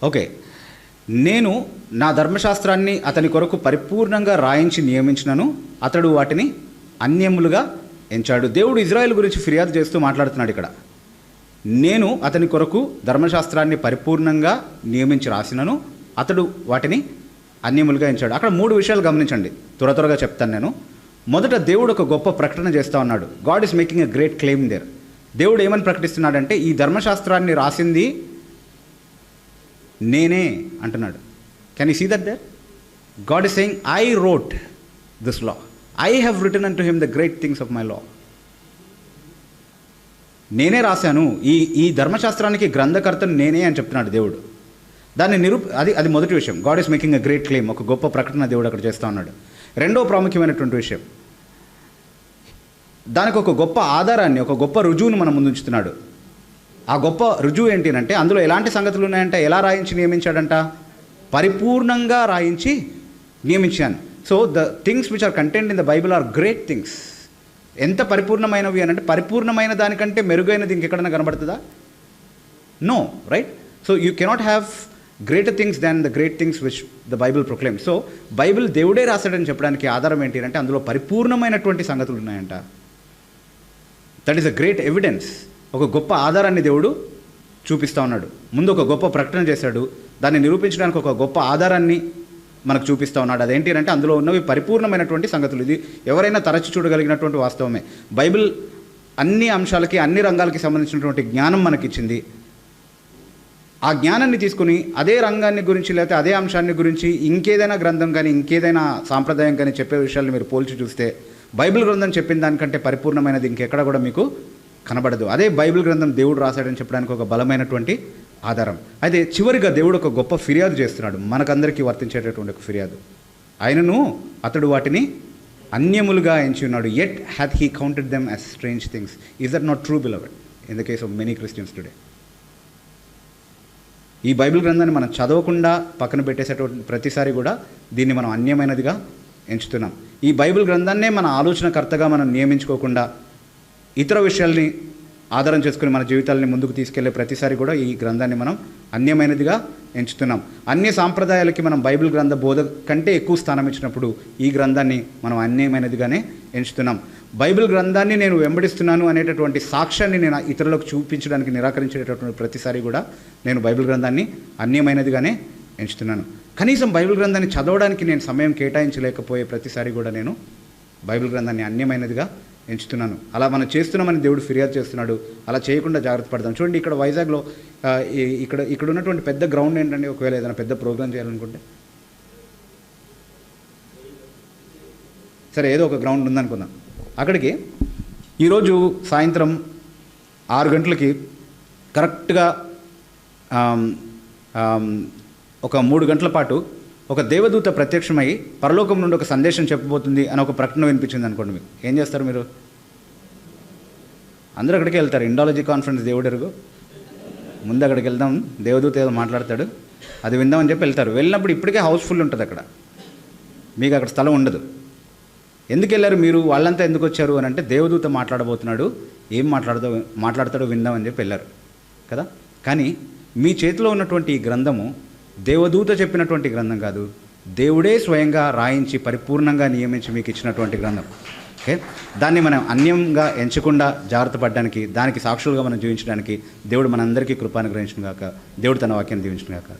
ఓకే, నేను నా ధర్మశాస్త్రాన్ని అతని కొరకు పరిపూర్ణంగా రాయించి నియమించినను, అతడు వాటిని అన్యములుగా ఎంచాడు. దేవుడు ఇజ్రాయెల్ గురించి ఫిర్యాదు చేస్తూ మాట్లాడుతున్నాడు ఇక్కడ. నేను అతని కొరకు ధర్మశాస్త్రాన్ని పరిపూర్ణంగా నియమించి రాసినను, అతడు వాటిని అన్యములుగా ఎంచాడు. అక్కడ 3 విషయాలు గమనించండి, త్వరగా చెప్తాను నేను. మొదట దేవుడు ఒక గొప్ప ప్రకటన చేస్తూ ఉన్నాడు. God is making a great claim there. దేవుడు ఏమని ప్రకటిస్తున్నాడంటే, ఈ ధర్మశాస్త్రాన్ని రాసింది నేనే అంటున్నాడు. Can you see that there? God is saying, I wrote this law, I have written unto him the great things of my law. నేనే రాశాను, ఈ ధర్మశాస్త్రానికి గ్రంథకర్తను నేనే అని చెప్తున్నాడు దేవుడు. దాన్ని అది మొదటి విషయం. God is making a great claim. ఒక గొప్ప ప్రకటన దేవుడు అక్కడ చేస్తూ ఉన్నాడు. రెండో ప్రాముఖ్యమైనటువంటి విషయం, దానికి ఒక గొప్ప ఆధారాన్ని, ఒక గొప్ప రుజువును మన ముందు ఉంచుతున్నాడు. ఆ గొప్ప రుజువు ఏంటి అంటే, అందులో ఎలాంటి సంగతులు ఉన్నాయంటే, ఎలా రాయించి నియమించాడంట? పరిపూర్ణంగా రాయించి నియమించాను. So the things which are content in the Bible are great things. ఎంత పరిపూర్ణమైనవి అని అంటే, పరిపూర్ణమైన దానికంటే మెరుగైనది ఇంకెక్కడైనా కనబడుతుందా? No, right? So you cannot have greater things than the great things which the Bible proclaim. సో బైబిల్ దేవుడే రాశాడని చెప్పడానికి ఆధారం ఏంటి అంటే, అందులో పరిపూర్ణమైనటువంటి సంగతులు ఉన్నాయంట. That is a great evidence. ఒక గొప్ప ఆధారాన్ని దేవుడు చూపిస్తూ ఉన్నాడు. ముందు ఒక గొప్ప ప్రకటన చేశాడు, దాన్ని నిరూపించడానికి ఒక గొప్ప ఆధారాన్ని మనకు చూపిస్తూ ఉన్నాడు. అదేంటి అంటే, అందులో ఉన్నవి పరిపూర్ణమైనటువంటి సంగతులు. ఇది ఎవరైనా తరచి చూడగలిగినటువంటి వాస్తవమే. బైబిల్ అన్ని అంశాలకి, అన్ని రంగాలకి సంబంధించినటువంటి జ్ఞానం మనకిచ్చింది. ఆ జ్ఞానాన్ని తీసుకుని అదే రంగాన్ని గురించి, లేకపోతే అదే అంశాన్ని గురించి ఇంకేదైనా గ్రంథం కానీ, ఇంకేదైనా సాంప్రదాయం కానీ చెప్పే విషయాలు మీరు పోల్చి చూస్తే, బైబిల్ గ్రంథం చెప్పిన దానికంటే పరిపూర్ణమైనది ఇంకెక్కడ కూడా మీకు కనబడదు. అదే బైబిల్ గ్రంథం దేవుడు రాశాడని చెప్పడానికి ఒక బలమైనటువంటి ఆధారం. అయితే చివరిగా దేవుడు ఒక గొప్ప ఫిర్యాదు చేస్తున్నాడు, మనకందరికీ వర్తించేటటువంటి ఒక ఫిర్యాదు. ఆయనను, అతడు వాటిని అన్యములుగా ఎంచి ఉన్నాడు. Yet hath he counted them as strange things. Is that not true beloved in the case of many Christians today? ఈ బైబిల్ గ్రంథాన్ని మనం చదవకుండా పక్కన పెట్టేసేటువంటి ప్రతిసారి కూడా దీన్ని మనం అన్యమైనదిగా ఎంచుతున్నాం. ఈ బైబిల్ గ్రంథాన్నే మన ఆలోచనకర్తగా మనం నియమించుకోకుండా ఇతర విషయాల్ని ఆధారం చేసుకుని మన జీవితాలని ముందుకు తీసుకెళ్లే ప్రతిసారి కూడా ఈ గ్రంథాన్ని మనం అన్యమైనదిగా ఎంచుతున్నాం. అన్య సాంప్రదాయాలకి మనం బైబిల్ గ్రంథ బోధ కంటే ఎక్కువ స్థానం ఇచ్చినప్పుడు ఈ గ్రంథాన్ని మనం అన్యమైనదిగానే ఎంచుతున్నాం. బైబిల్ గ్రంథాన్ని నేను వెంబడిస్తున్నాను అనేటటువంటి సాక్ష్యాన్ని నేను ఇతరులకు చూపించడానికి నిరాకరించేటటువంటి ప్రతిసారి కూడా నేను బైబిల్ గ్రంథాన్ని అన్యమైనదిగానే ఎంచుతున్నాను. కనీసం బైబిల్ గ్రంథాన్ని చదవడానికి నేను సమయం కేటాయించలేకపోయే ప్రతిసారి కూడా నేను బైబిల్ గ్రంథాన్ని అన్యమైనదిగా ఎంచుతున్నాను. అలా మనం చేస్తున్నామని దేవుడు ఫిర్యాదు చేస్తున్నాడు. అలా చేయకుండా జాగ్రత్త పడదాం. చూడండి, ఇక్కడ వైజాగ్లో ఇక్కడ ఉన్నటువంటి పెద్ద గ్రౌండ్ ఏంటంటే, ఒకవేళ ఏదైనా పెద్ద ప్రోగ్రామ్ చేయాలనుకుంటే, సరే ఏదో ఒక గ్రౌండ్ ఉందనుకుందాం, అక్కడికి ఈరోజు సాయంత్రం 6 గంటలకి కరెక్ట్గా ఆమ్, ఆమ్, ఒక 3 గంటల పాటు ఒక దేవదూత ప్రత్యక్షమై పరలోకం నుండి ఒక సందేశం చెప్పబోతుంది అని ఒక ప్రకటన వినిపించింది అనుకోండి, మీకు ఏం చేస్తారు మీరు? అందరూ అక్కడికి వెళ్తారు. ఇండాలజీ కాన్ఫరెన్స్ దేవుడు ఎరుగు, ముందు అక్కడికి వెళ్దాం, దేవదూత ఏదో మాట్లాడతాడు, అది విందామని చెప్పి వెళ్తారు. వెళ్ళినప్పుడు ఇప్పటికే హౌస్ఫుల్ ఉంటుంది అక్కడ, మీకు అక్కడ స్థలం ఉండదు. ఎందుకు వెళ్ళారు మీరు? వాళ్ళంతా ఎందుకు వచ్చారు అని అంటే దేవదూత మాట్లాడబోతున్నాడు, ఏం మాట్లాడతాడో విందామని చెప్పి వెళ్ళారు కదా. కానీ మీ చేతిలో ఉన్నటువంటి ఈ గ్రంథము దేవదూత చెప్పినటువంటి గ్రంథం కాదు, దేవుడే స్వయంగా రాయించి పరిపూర్ణంగా నియమించి మీకు ఇచ్చినటువంటి గ్రంథం. ఓకే, దాన్ని మనం అన్యంగా ఎంచకుండా జాగ్రత్త పడడానికి, దానికి సాక్షులుగా మనం జీవించడానికి దేవుడు మనందరికీ కృపానుగ్రహించును గాక. దేవుడు తన వాక్యాన్ని దీవించును గాక.